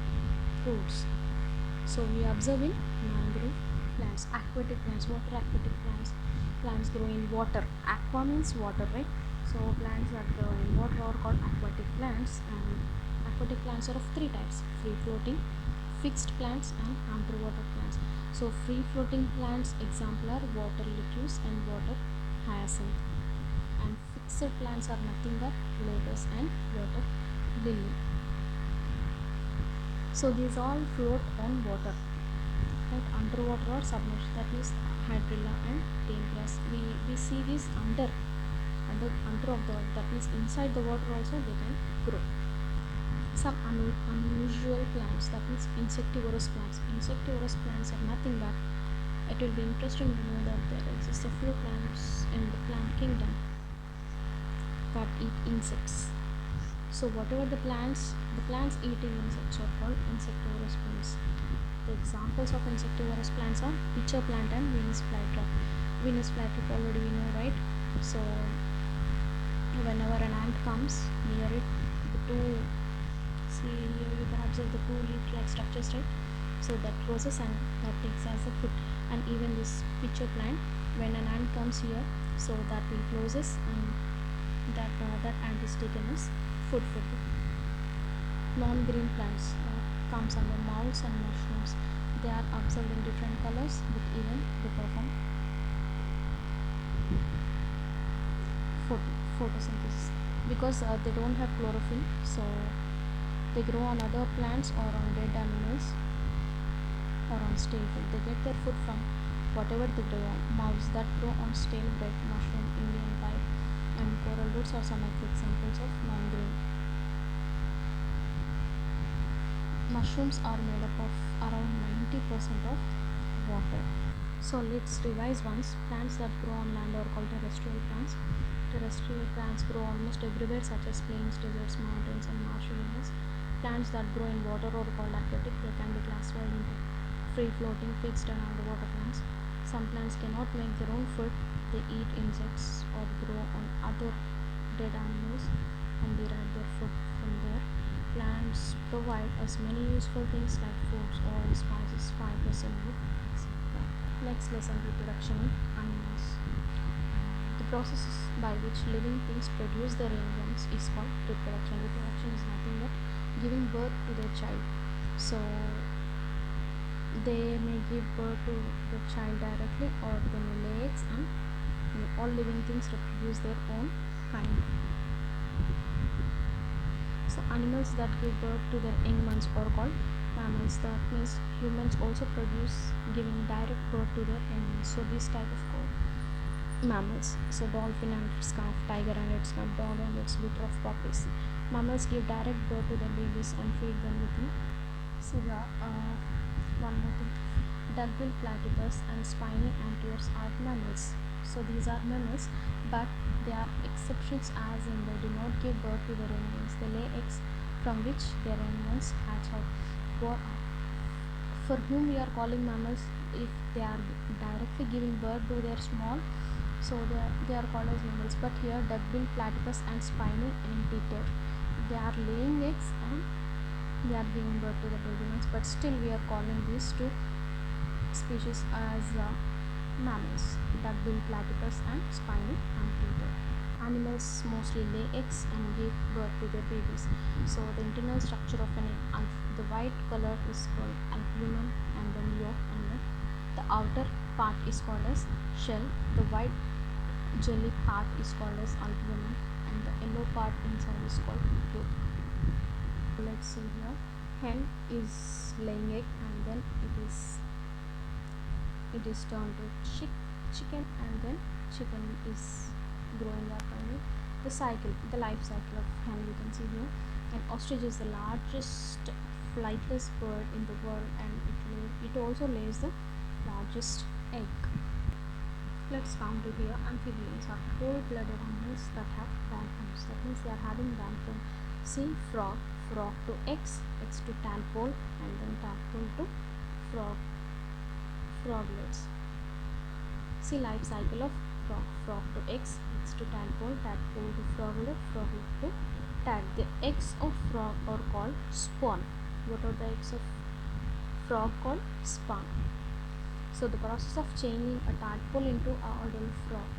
roots. So we observe in mangrove plants. Aquatic plants. What are aquatic plants? Plants grow in water. Aqua means water, right? So plants that grow in water are called aquatic plants, and aquatic plants are of three types: free floating, fixed plants, and underwater plants. So free floating plants example are water lettuce and water hyacinth, and fixed plants are nothing but lotus and water lily. So these all float on water, right? Underwater or submerged, that is hydrilla and tame grass. We see these under of the water, that means inside the water also they can grow. Some unusual plants, that means insectivorous plants. Insectivorous plants are nothing but It will be interesting to know that there exists a few plants in the plant kingdom that eat insects. So whatever the plants eating insects are called insectivorous plants. The examples of insectivorous plants are pitcher plant and Venus flytrap. Venus flytrap already we know, right? So whenever an ant comes near it, the two, see here you can observe the two leaf-like structures, right? So that closes and that takes as a food. And even this pitcher plant, when an ant comes here, so that will closes and that ant is taken as food for it. Non-green plants comes under moulds and mushrooms. They are observed in different colors, but even they perform photosynthesis because they don't have chlorophyll. So they grow on other plants or on dead animals or on stale food. They get their food from whatever they grow on. Moulds that grow on stale bread, mushroom, Indian pie, and coral roots are some examples of non-green. Mushrooms are made up of around 90% of water. So let's revise once. Plants that grow on land are called terrestrial plants. Terrestrial plants grow almost everywhere, such as plains, deserts, mountains, and marsh areas. Plants that grow in water are called aquatic. They can be classified into free-floating, fixed, and underwater plants. Some plants cannot make their own food. They eat insects or grow on other dead animals and derive their food from there. Plants provide us many useful things like foods, oils, spices, fibers, and wood, etc. Next lesson, reproduction in animals. The process by which living things produce their young ones is called reproduction. Reproduction is nothing but giving birth to their child. So they may give birth to the child directly, or they may lay eggs, and all living things reproduce their own kind. So animals that give birth to their young ones are called mammals. That means humans also produce giving direct birth to their young ones. So this type of mammals. So dolphin and its calf, tiger and its cub, dog and its litter of puppies. Mammals give direct birth to their babies and feed them within. So one more thing. Duck-billed platypus and spiny anteaters are mammals. So these are mammals, but they are exceptions, as in they do not give birth to their young ones. They lay eggs from which their young ones hatch out. For whom we are calling mammals if they are directly giving birth to their small, so they are called as mammals. But here duck-billed platypus and spiny anteater, they are laying eggs and they are giving birth to the baby ones, but still we are calling these two species as mammals, duck-billed platypus and spiny anteater. Animals mostly lay eggs and give birth to their babies. So the internal structure of an egg, the white color is called albumen, and then yolk, and then the outer part is called as shell. The white jelly part is called as albumen, and the yellow part inside is called yolk. Let's see here. Hen is laying egg, and then it is turned to chicken, and then chicken is growing up. And the life cycle of hen you can see here. And ostrich is the largest flightless bird in the world, and it also lays the largest egg. Let's come to here. Amphibians are cold-blooded animals that have ramphorms. That means they are having ramphorm. See, frog to eggs to tadpole, and then tadpole to froglets. See, life cycle of frog to eggs to tadpole, tadpole to froglet, froglet to tad. The eggs of frog are called spawn. What are the eggs of frog called? Spawn. So the process of changing a tadpole into an adult frog,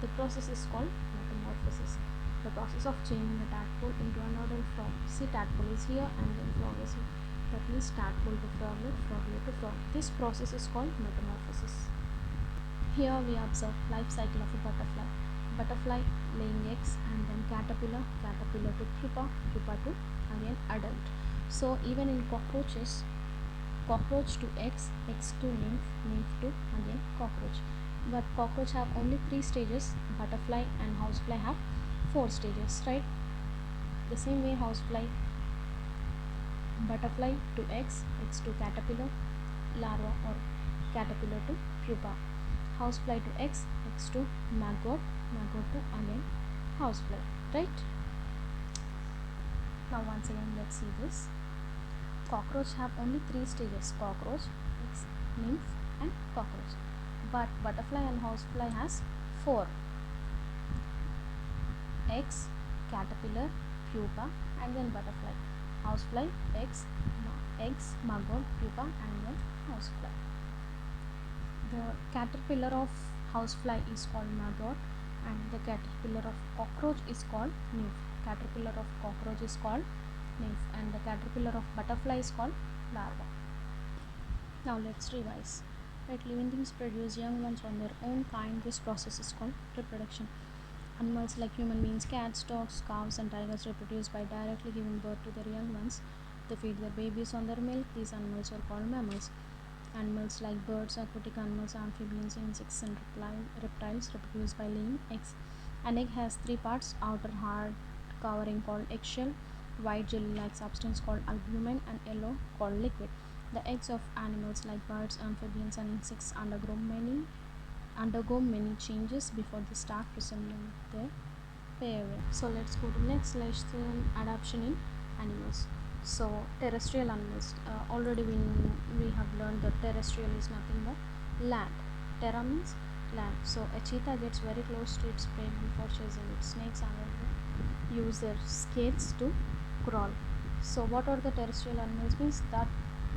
the process is called metamorphosis. The process of changing a tadpole into an adult frog. See, tadpole is here and then frog is here. That means tadpole to froglet, froglet to frog. This process is called metamorphosis. Here we observe life cycle of a butterfly. Butterfly laying eggs, and then caterpillar to pupa to again adult. So even in cockroaches, cockroach to eggs to nymph to again cockroach. But cockroach have only 3 stages. Butterfly and housefly have 4 stages, right? The same way butterfly to eggs to caterpillar, larva or caterpillar to pupa, housefly to eggs, eggs to maggot, maggot to again housefly, right? Now once again let's see this. Cockroach have only 3 stages: cockroach, eggs, nymph and cockroach. But butterfly and housefly has 4: eggs, caterpillar, pupa and then butterfly. Housefly, eggs, maggot, pupa and then housefly. The caterpillar of housefly is called maggot and the caterpillar of cockroach is called nymph. Caterpillar of cockroach is called nymph and the caterpillar of butterfly is called larva. Now let's revise. Right, living things produce young ones on their own kind. This process is called reproduction. Animals like human beings, cats, dogs, cows and tigers reproduce by directly giving birth to their young ones. They feed their babies on their milk. These animals are called mammals. Animals like birds, aquatic animals, amphibians, insects and reptiles reproduce by laying eggs. An egg has 3 parts: outer hard covering called eggshell, white jelly-like substance called albumen and yellow called liquid. The eggs of animals like birds, amphibians and insects undergo many changes before they start resembling their parent. So let's go to next lesson, adaptation in animals. So terrestrial animals, already we have learned that terrestrial is nothing but land. Terra means land. So a cheetah gets very close to its prey before chasing it. Snakes use their scales to crawl. So what are the terrestrial animals? Means that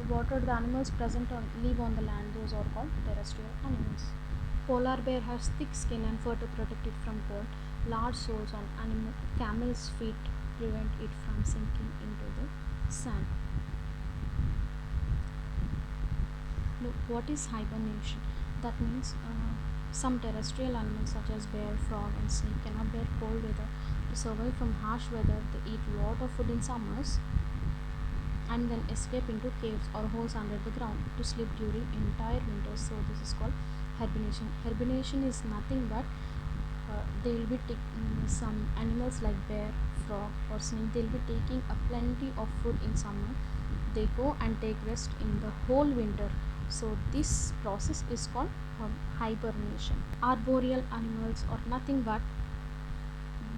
what are the animals present on live on the land, those are called terrestrial animals. Polar bear has thick skin and fur to protect it from cold. Large soles on camel's feet prevent it from sinking into the sand. Look, what is hibernation? That means some terrestrial animals such as bear, frog and snake cannot bear cold weather. To survive from harsh weather, they eat lot of food in summers and then escape into caves or holes under the ground to sleep during entire winter. So this is called hibernation. Hibernation is nothing but they will be some animals like bear, frog or snake, they will be taking a plenty of food in summer. They go and take rest in the whole winter. So this process is called hibernation. Arboreal animals are nothing but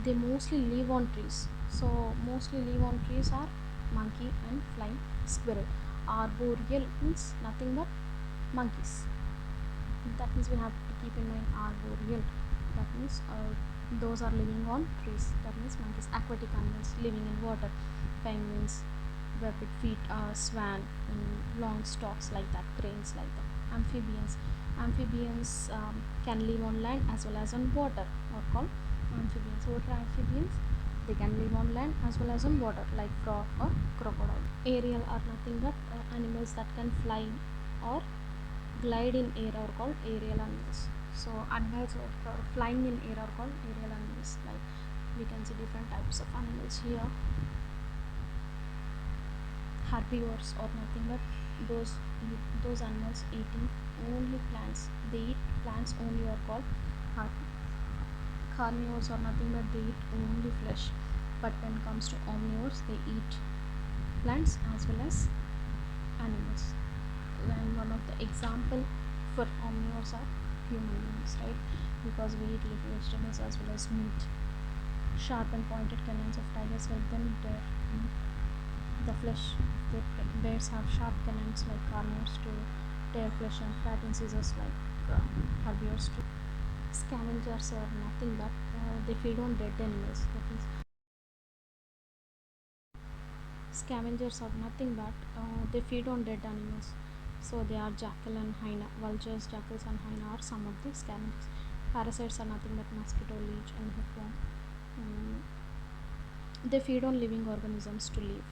they mostly live on trees. So mostly live on trees are monkey and flying squirrel. Arboreal means nothing but monkeys. That means we have to keep in mind arboreal. That means those are living on trees. That means monkeys. Aquatic animals living in water. Penguins, webbed feet, swan, long stalks like that, cranes like that. Amphibians can live on land as well as on water, or called amphibians. What are amphibians? They can live on land as well as on water, like frog or crocodile. Aerial are nothing but animals that can fly or glide in air are called aerial animals. So animals are flying in air are called aerial animals. Like we can see different types of animals here. Herbivores are nothing but those animals eating only plants. They eat plants only are called carnivores are nothing but they eat only flesh. But when it comes to omnivores, they eat plants as well as animals. And one of the example for omnivores are human beings, right? Because we eat leafy vegetables as well as meat. Sharp and pointed canines of tigers help them tear the flesh. The bears have sharp canines like carnivores to tear flesh and flat incisors like herbivores too. Scavengers are nothing but they feed on dead animals. That means scavengers are nothing but they feed on dead animals. So they are jackal and hyena. Vultures, jackals and hyena are some of the scavengers. Parasites are nothing but mosquito, leech and hookworm. They feed on living organisms to live.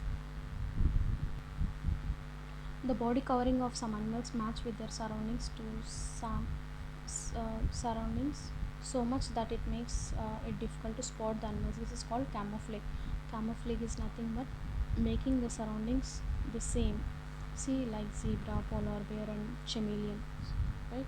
The body covering of some animals match with their surroundings to some surroundings so much that it makes it difficult to spot the animals. This is called camouflage. Camouflage is nothing but making the surroundings the same. See, like zebra, polar bear and chameleon, right?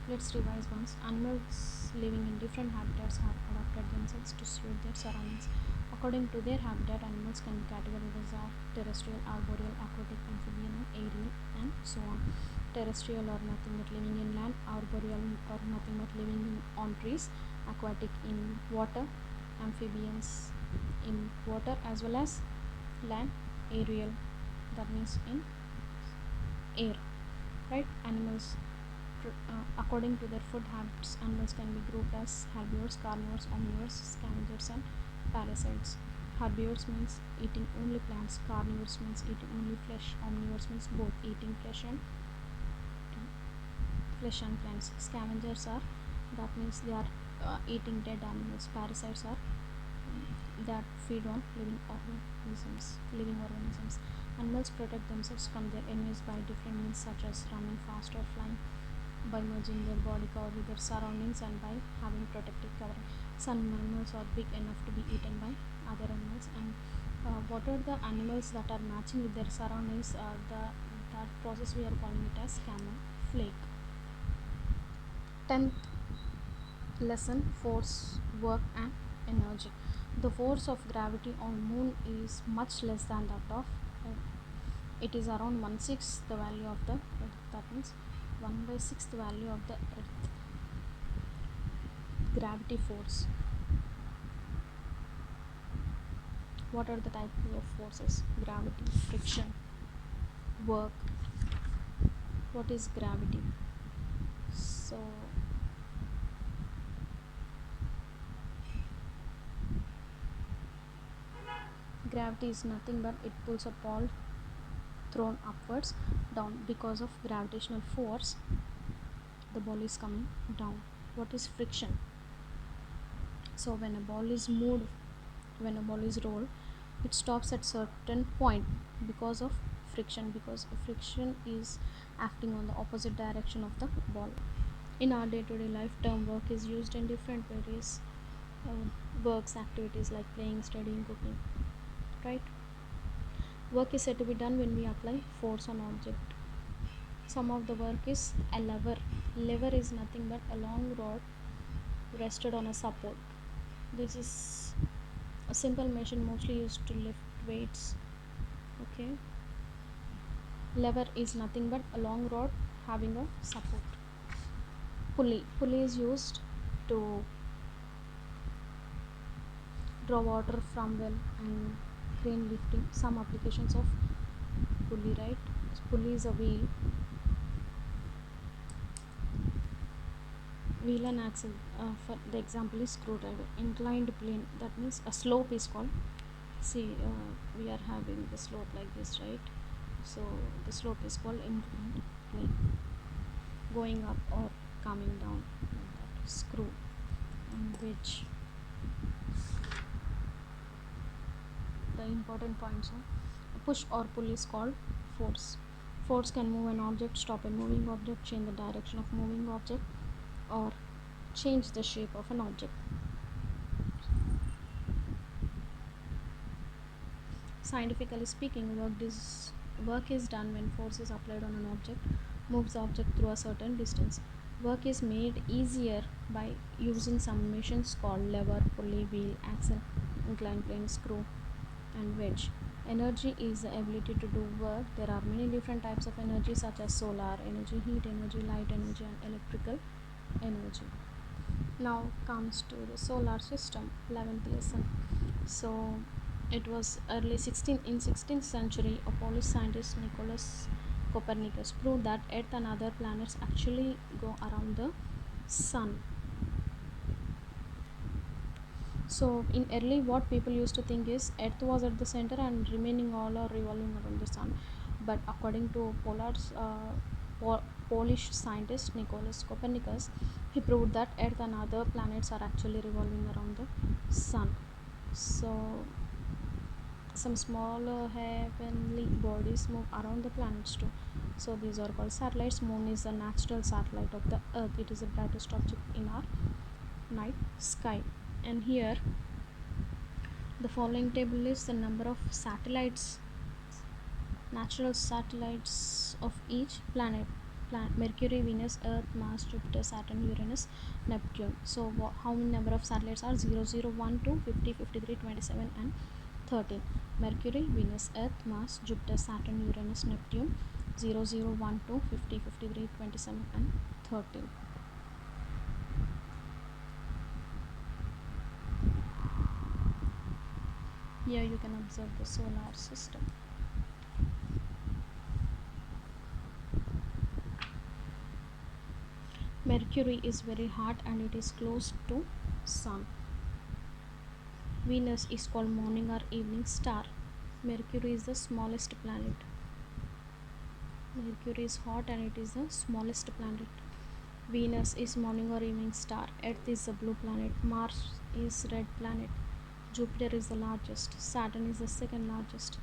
Let's revise once. Animals living in different habitats have adapted themselves to suit their surroundings. A According to their habitat, animals can be categorized as terrestrial, arboreal, aquatic, amphibian, and aerial, and so on. Terrestrial or nothing but living in land, arboreal or nothing but living on trees, aquatic in water, amphibians in water as well as land, aerial that means in air, right? Animals according to their food habits, animals can be grouped as herbivores, carnivores, omnivores, scavengers, and parasites. Herbivores means eating only plants, carnivores means eating only flesh, omnivores means both eating flesh and plants. Scavengers are, that means they are eating dead animals. Parasites are that feed on living organisms. Animals protect themselves from their enemies by different means such as running fast or flying, by merging their body cover with their surroundings, and by having protective covering. Some animals are big enough to be eaten by other animals. And what are the animals that are matching with their surroundings? That process we are calling it as camouflage. 10th lesson: force, work, and energy. The force of gravity on moon is much less than that of Earth. It is around 1/6 the value of the Earth. That means 1/6 value of the Earth. Gravity force. What are the types of forces? Gravity, friction, work. What is gravity? So gravity is nothing but it pulls a ball thrown upwards down. Because of gravitational force, the ball is coming down. What is friction? So when a ball is moved, when a ball is rolled, it stops at certain point because of friction, because friction is acting on the opposite direction of the ball. In our day-to-day life, term work is used in different various works, activities like playing, studying, cooking, right? Work is said to be done when we apply force on object. Some of the work is a lever. Lever is nothing but a long rod rested on a support. This is a simple machine mostly used to lift weights. Okay. Lever is nothing but a long rod having a support. Pulley. Pulley is used to draw water from well and crane lifting. Some applications of pulley, right? Pulley is a wheel and axle. For the example is screwdriver. Inclined plane, that means a slope is called. See, we are having the slope like this, right? So the slope is called inclined plane. Going up or coming down, like that. Screw and wedge. The important points are: push or pull is called force. Force can move an object, stop a moving object, change the direction of moving object, or change the shape of an object. Scientifically speaking, work is done when force is applied on an object, moves the object through a certain distance. Work is made easier by using some machines called lever, pulley, wheel, axle, inclined plane, screw, and wedge. Energy is the ability to do work. There are many different types of energy such as solar energy, heat energy, light energy, and electrical energy. Now comes to the solar system, 11th lesson. So it was early 16th century, a Polish scientist Nicholas Copernicus proved that Earth and other planets actually go around the sun. So in early, what people used to think is Earth was at the center and remaining all are revolving around the sun. But according to Polish scientist Nicholas Copernicus, he proved that Earth and other planets are actually revolving around the sun. So some smaller heavenly bodies move around the planets too. So these are called satellites. Moon is a natural satellite of the Earth. It is the brightest object in our night sky. And here the following table lists the number of satellites, natural satellites of each planet. Mercury, Venus, Earth, Mars, Jupiter, Saturn, Uranus, Neptune. So how many number of satellites are? 0, 0, 1, 2, 50, 53, 27 and 13. Mercury, Venus, Earth, Mars, Jupiter, Saturn, Uranus, Neptune. 0, 0, 1, 2, 50, 53, 27 and 13. Here you can observe the solar system. Mercury is very hot and it is close to Sun. Venus is called morning or evening star. Mercury is the smallest planet. Mercury is hot and it is the smallest planet. Venus is morning or evening star. Earth is a blue planet. Mars is red planet. Jupiter is the largest. Saturn is the second largest.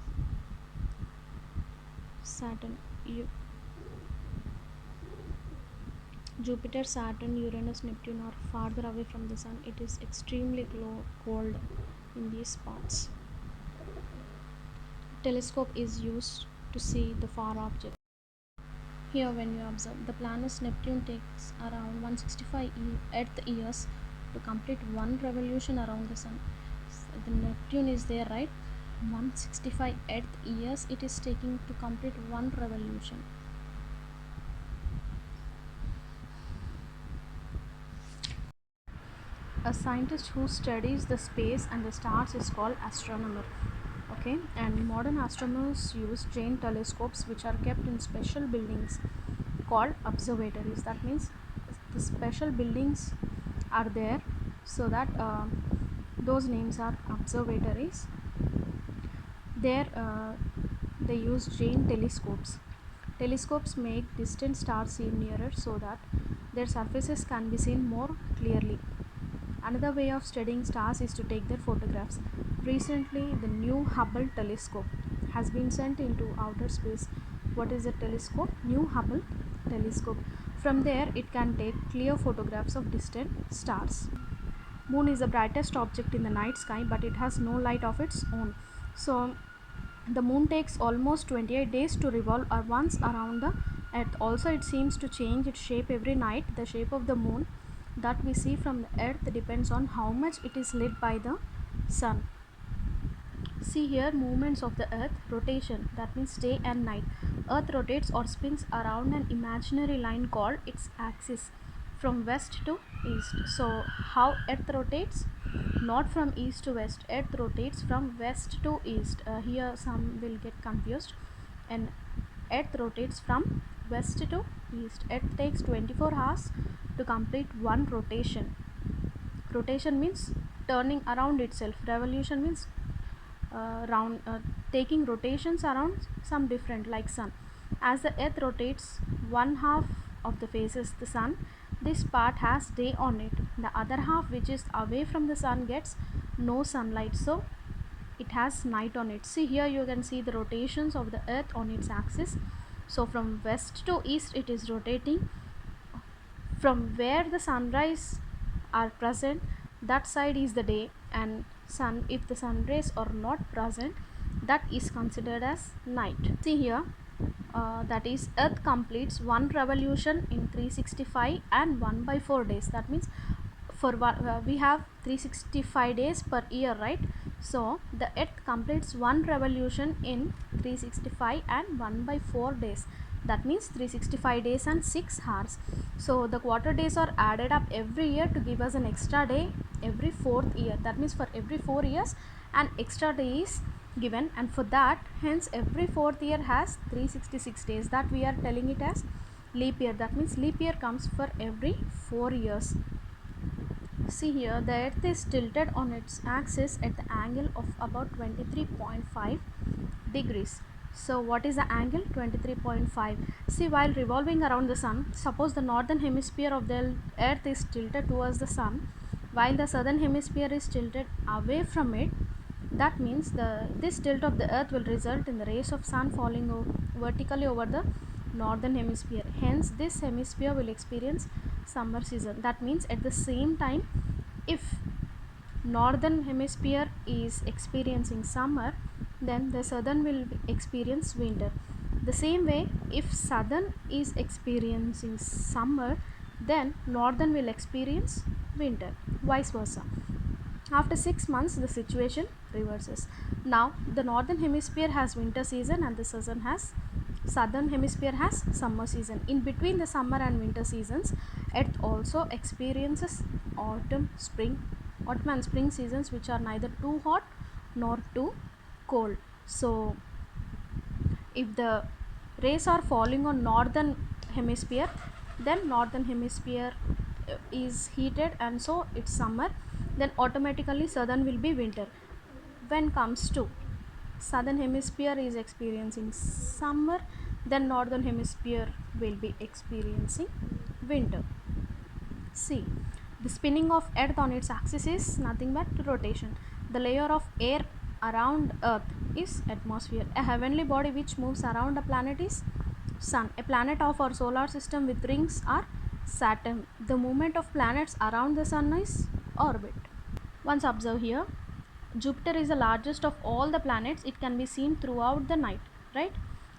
Jupiter, Saturn, Uranus, Neptune are farther away from the Sun. It is extremely cold in these parts. Telescope is used to see the far objects. Here when you observe, the planet Neptune takes around 165 Earth years to complete one revolution around the Sun. So the Neptune is there, right? 165 Earth years it is taking to complete one revolution. A scientist who studies the space and the stars is called astronomer. Okay, and modern astronomers use giant telescopes which are kept in special buildings called observatories. That means the special buildings are there, so that those names are observatories. There they use giant telescopes. Telescopes make distant stars seem nearer so that their surfaces can be seen more clearly. Another way of studying stars is to take their photographs. Recently, the new Hubble telescope has been sent into outer space. What is a telescope? New Hubble telescope. From there, it can take clear photographs of distant stars. Moon is the brightest object in the night sky, but it has no light of its own. So, the moon takes almost 28 days to revolve once around the earth. Also, it seems to change its shape every night. The shape of the moon that we see from the earth depends on how much it is lit by the sun. See here, movements of the earth. Rotation, that means day and night. Earth rotates or spins around an imaginary line called its axis from west to east. So how earth rotates? Not from east to west. Earth rotates from west to east. Here some will get confused. And earth rotates from west to east. Earth takes 24 hours to complete one rotation. Rotation means turning around itself. Revolution means taking rotations around some different, like sun. As the earth rotates, one half of the faces the sun, this part has day on it. The other half, which is away from the sun, gets no sunlight, so it has night on it. See here, you can see the rotations of the earth on its axis. So from west to east it is rotating. From where the sunrise are present, that side is the day, and sun, if the sun rays are not present, that is considered as night. See here, that is earth completes one revolution in 365 and 1/4 days. That means for we have 365 days per year, right? So the earth completes one revolution in 365 and 1/4 days. That means 365 days and 6 hours. So the quarter days are added up every year to give us an extra day every 4th year. That means for every 4 years an extra day is given, and for that, hence every 4th year has 366 days. That we are telling it as leap year. That means leap year comes for every 4 years. See here, the earth is tilted on its axis at the angle of about 23.5 degrees. So what is the angle? 23.5. See, while revolving around the sun, suppose the northern hemisphere of the earth is tilted towards the sun, while the southern hemisphere is tilted away from it. That means this tilt of the earth will result in the rays of sun falling vertically over the northern hemisphere. Hence this hemisphere will experience summer season. That means at the same time, if northern hemisphere is experiencing summer, then the southern will experience winter. The same way, if southern is experiencing summer, then northern will experience winter, vice versa. After 6 months, the situation reverses. Now, the northern hemisphere has winter season and the southern hemisphere has summer season. In between the summer and winter seasons, Earth also experiences autumn and spring seasons, which are neither too hot nor too cold. So, if the rays are falling on northern hemisphere, then northern hemisphere is heated and so it's summer, then automatically southern will be winter. When comes to southern hemisphere is experiencing summer, then northern hemisphere will be experiencing winter. See, the spinning of Earth on its axis is nothing but rotation. The layer of air around Earth is atmosphere. A heavenly body which moves around a planet is Sun. A planet of our solar system with rings are Saturn. The movement of planets around the Sun is orbit. Once observe here, Jupiter is the largest of all the planets. It can be seen throughout the night, right?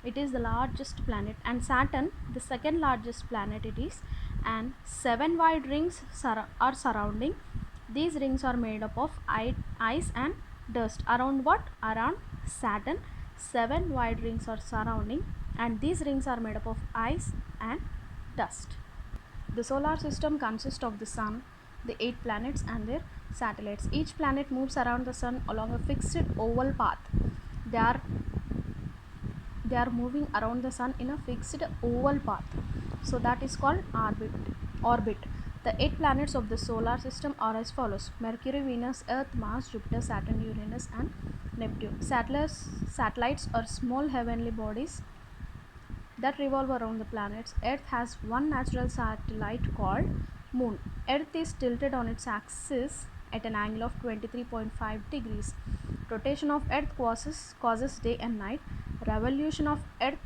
It is the largest planet, and Saturn, the second largest planet it is, and 7 wide rings are surrounding. These rings are made up of ice and dust. Around what? Around Saturn, 7 wide rings are surrounding, and these rings are made up of ice and dust. The solar system consists of the Sun, the 8 planets and their satellites. Each planet moves around the Sun along a fixed oval path. They are moving around the Sun in a fixed oval path. So that is called orbit. The 8 planets of the solar system are as follows: Mercury, Venus, Earth, Mars, Jupiter, Saturn, Uranus and Neptune. Satellites are small heavenly bodies that revolve around the planets. Earth has one natural satellite called Moon. Earth is tilted on its axis at an angle of 23.5 degrees. Rotation of Earth causes day and night. Revolution of Earth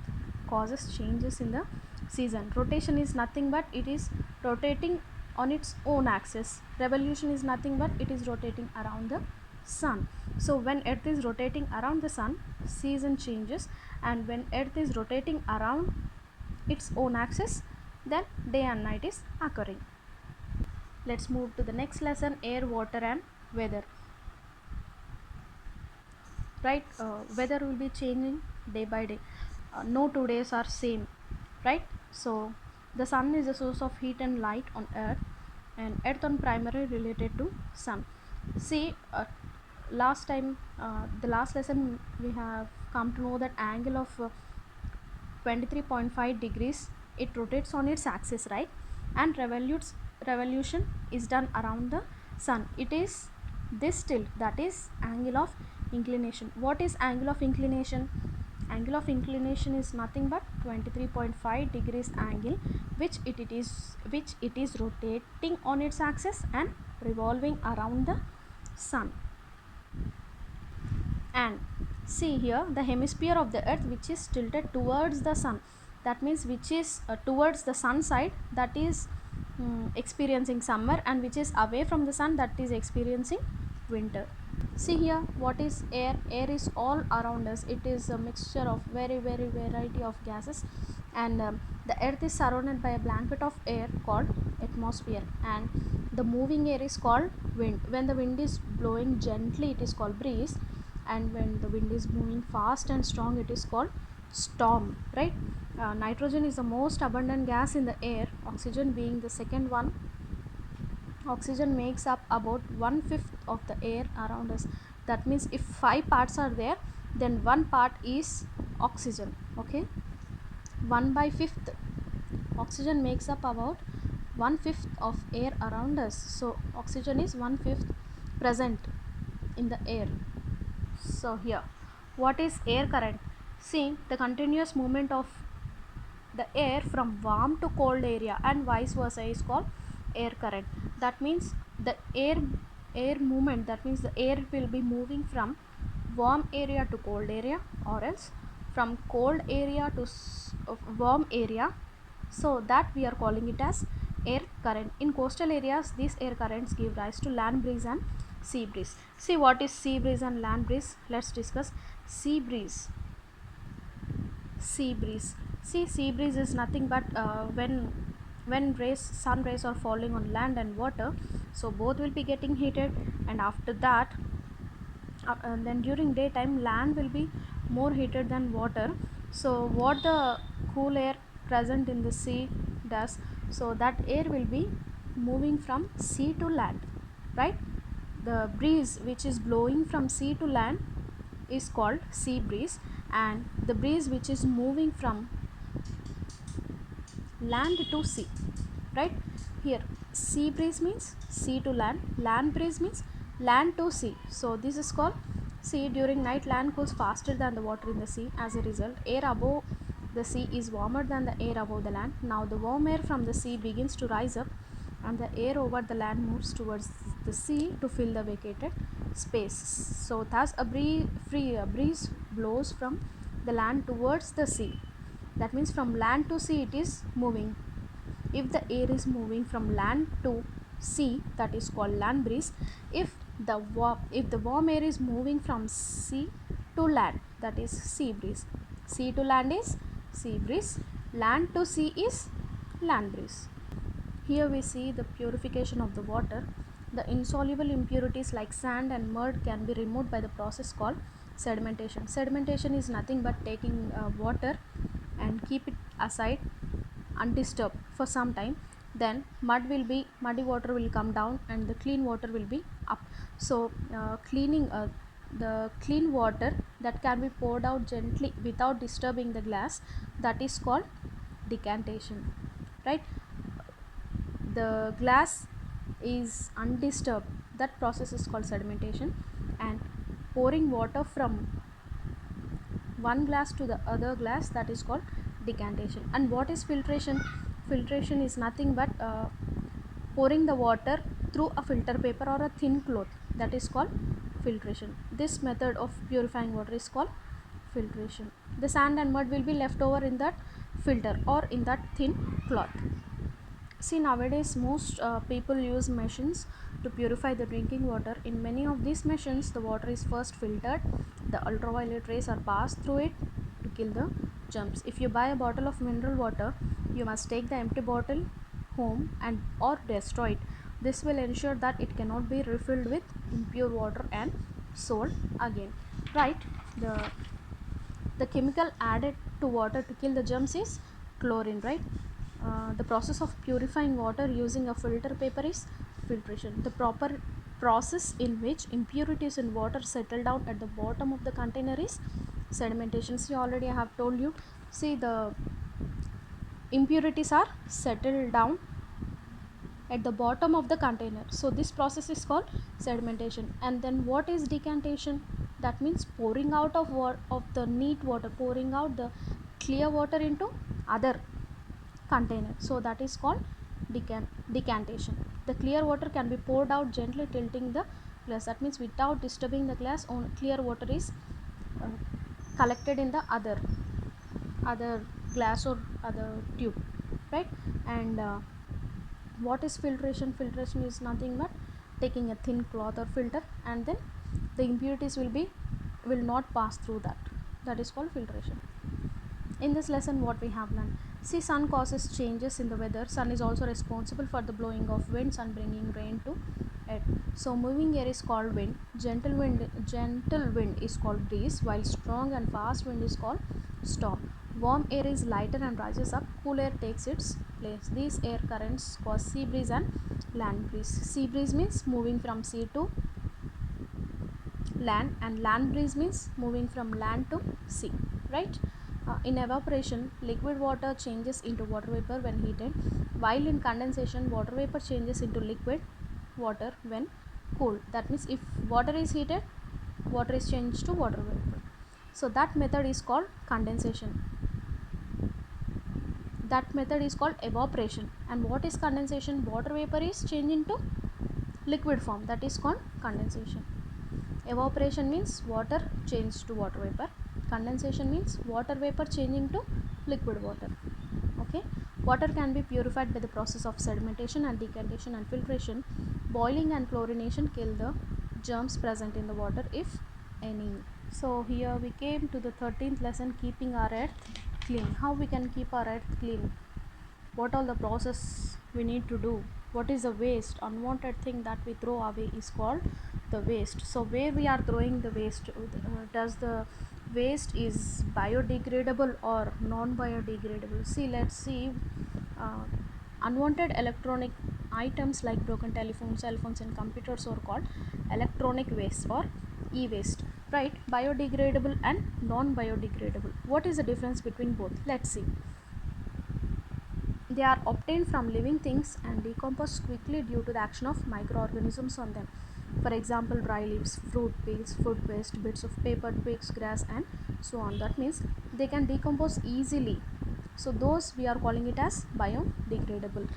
causes changes in the season. Rotation is nothing but it is rotating on its own axis. Revolution is nothing but it is rotating around the Sun. So when Earth is rotating around the Sun, season changes, and when Earth is rotating around its own axis, then day and night is occurring. Let's move to the next lesson: air, water and weather. Right, weather will be changing day by day. No 2 days are same, right? So the Sun is the source of heat and light on Earth, and Earth on primarily related to Sun. See, the last lesson we have come to know that angle of 23.5 degrees, it rotates on its axis, right? And revolution is done around the Sun. It is this tilt, that is angle of inclination. What is angle of inclination? Angle of inclination is nothing but 23.5 degrees angle which it is rotating on its axis and revolving around the Sun. And see here, the hemisphere of the Earth which is tilted towards the Sun, that means which is towards the Sun side, that is experiencing summer, and which is away from the Sun, that is experiencing winter. See here, what is air? Air is all around us. It is a mixture of very variety of gases, and the Earth is surrounded by a blanket of air called atmosphere, and the moving air is called wind. When the wind is blowing gently, it is called breeze, and when the wind is moving fast and strong, it is called storm, right? Nitrogen is the most abundant gas in the air, oxygen being the second one. Oxygen makes up about 1/5 of the air around us. That means if 5 parts are there, then 1 part is oxygen, okay? 1/5. Oxygen makes up about 1/5 of air around us. So oxygen is 1/5 present in the air. So here, what is air current? See, the continuous movement of the air from warm to cold area and vice versa is called air current. That means the air movement, that means the air will be moving from warm area to cold area, or else from cold area to warm area. So that we are calling it as air current. In coastal areas, these air currents give rise to land breeze and sea breeze. See, what is sea breeze and land breeze? Let's discuss sea breeze. sea breeze. See, sea breeze is nothing but when sun rays are falling on land and water, so both will be getting heated, and after that and then during daytime land will be more heated than water. So what the cool air present in the sea does, so that air will be moving from sea to land, right? The breeze which is blowing from sea to land is called sea breeze, and the breeze which is moving from land to sea, right? Here sea breeze means sea to land, land breeze means land to sea. So this is called sea. During night land cools faster than the water in the sea. As a result, air above the sea is warmer than the air above the land. Now the warm air from the sea begins to rise up, and the air over the land moves towards the sea to fill the vacated space. So thus a breeze blows from the land towards the sea. That means from land to sea it is moving. If the air is moving from land to sea, that is called land breeze. If the warm air is moving from sea to land, that is sea breeze. Sea to land is sea breeze, land to sea is land breeze. Here we see the purification of the water. The insoluble impurities like sand and mud can be removed by the process called sedimentation. Sedimentation is nothing but taking water and keep it aside undisturbed for some time. Then muddy water will come down and the clean water will be up. So cleaning the clean water that can be poured out gently without disturbing the glass, that is called decantation, right? The glass is undisturbed, that process is called sedimentation. And pouring water from one glass to the other glass, that is called decantation. And what is filtration? Filtration is nothing but pouring the water through a filter paper or a thin cloth, that is called filtration. This method of purifying water is called filtration. The sand and mud will be left over in that filter or in that thin cloth. See, nowadays most people use machines to purify the drinking water. In many of these machines, the water is first filtered, the ultraviolet rays are passed through it to kill the germs. If you buy a bottle of mineral water, you must take the empty bottle home and or destroy it. This will ensure that it cannot be refilled with impure water and sold again, right? The chemical added to water to kill the germs is chlorine, right? The process of purifying water using a filter paper is filtration. The proper process in which impurities in water settle down at the bottom of the container is sedimentation. See, already I have told you, see, the impurities are settled down at the bottom of the container. So this process is called sedimentation. And then what is decantation? That means pouring out of the neat water, pouring out the clear water into other container. So that is called decantation. The clear water can be poured out gently, tilting the glass. That means without disturbing the glass, clear water is collected in the other glass or other tube, right? And what is filtration? Filtration is nothing but taking a thin cloth or filter, and then the impurities will not pass through that. That is called filtration. In this lesson, what we have learned: see, sun causes changes in the weather. Sun is also responsible for the blowing of winds and bringing rain to earth. So moving air is called wind. Gentle wind is called breeze, while strong and fast wind is called storm. Warm air is lighter and rises up. Cool air takes its place. These air currents cause sea breeze and land breeze. Sea breeze means moving from sea to land, and land breeze means moving from land to sea, right? In evaporation, liquid water changes into water vapor when heated, while in condensation, water vapor changes into liquid water when cooled. That means if water is heated, water is changed to water vapor. So that method is called condensation. That method is called evaporation. And what is condensation? Water vapor is changed into liquid form, that is called condensation. Evaporation means water changed to water vapor. Condensation means water vapor changing to liquid water. Okay. Water can be purified by the process of sedimentation and decantation and filtration. Boiling and chlorination kill the germs present in the water, if any. So here we came to the 13th lesson, keeping our earth clean. How we can keep our earth clean? What all the process we need to do? What is the waste? Unwanted thing that we throw away is called the waste. So where we are throwing the waste, does the waste is biodegradable or non-biodegradable? See, let's see. uh, Unwanted electronic items like broken telephones, cell phones and computers are called electronic waste or e-waste, right? Biodegradable and non-biodegradable. What is the difference between both? Let's see. They are obtained from living things and decompose quickly due to the action of microorganisms on them. For example, dry leaves, fruit peels, food waste, bits of paper, twigs, grass, and so on. That means they can decompose easily. So those we are calling it as biodegradable.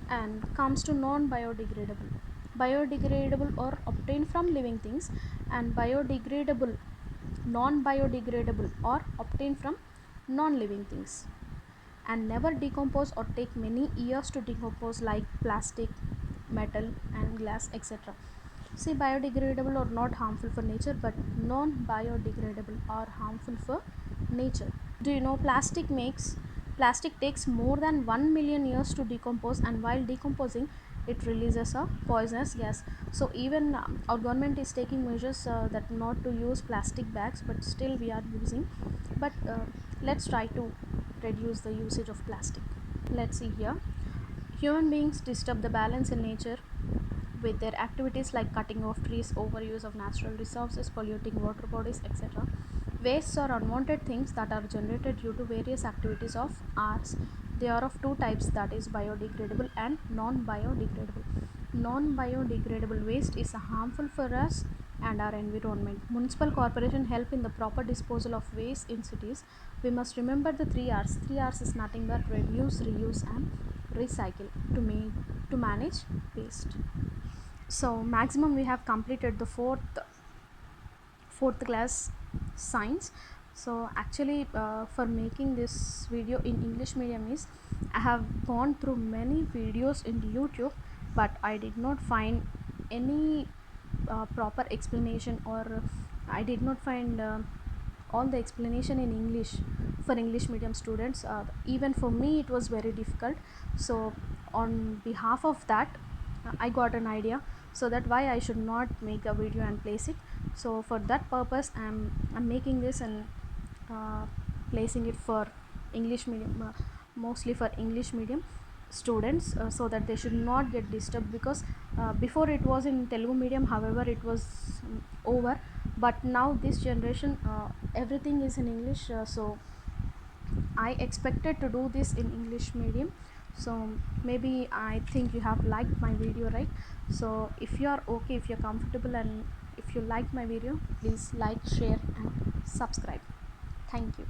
And comes to non-biodegradable. Biodegradable or obtained from living things, and biodegradable, non-biodegradable or obtained from non-living things and never decompose or take many years to decompose, like plastic, metal and glass, etc. See, biodegradable or not harmful for nature, but non-biodegradable are harmful for nature. Do you know plastic takes more than 1 million years to decompose, and while decomposing it releases a poisonous gas. So even our government is taking measures that not to use plastic bags, but still we are using. But let's try to reduce the usage of plastic. Let's see here. Human beings disturb the balance in nature with their activities like cutting off trees, overuse of natural resources, polluting water bodies, etc. Wastes are unwanted things that are generated due to various activities of ours. They are of two types, that is biodegradable and non-biodegradable. Non-biodegradable waste is harmful for us and our environment. Municipal corporation help in the proper disposal of waste in cities. We must remember the 3 R's. 3 R's is nothing but reduce, reuse and recycle to manage waste. So maximum we have completed the fourth class science. So actually for making this video in English medium is, I have gone through many videos in YouTube, but I did not find any proper explanation, or I did not find all the explanation in English for English medium students. Even for me it was very difficult. So on behalf of that, I got an idea, so that why I should not make a video and place it. So for that purpose I'm making this and uh, placing it for English medium, mostly for English medium students, so that they should not get disturbed, because before it was in Telugu medium, however it was over, but now this generation everything is in English. So I expected to do this in English medium. So maybe I think you have liked my video, right? So if you are okay, if you're comfortable and if you like my video, please like, share and subscribe. Thank you.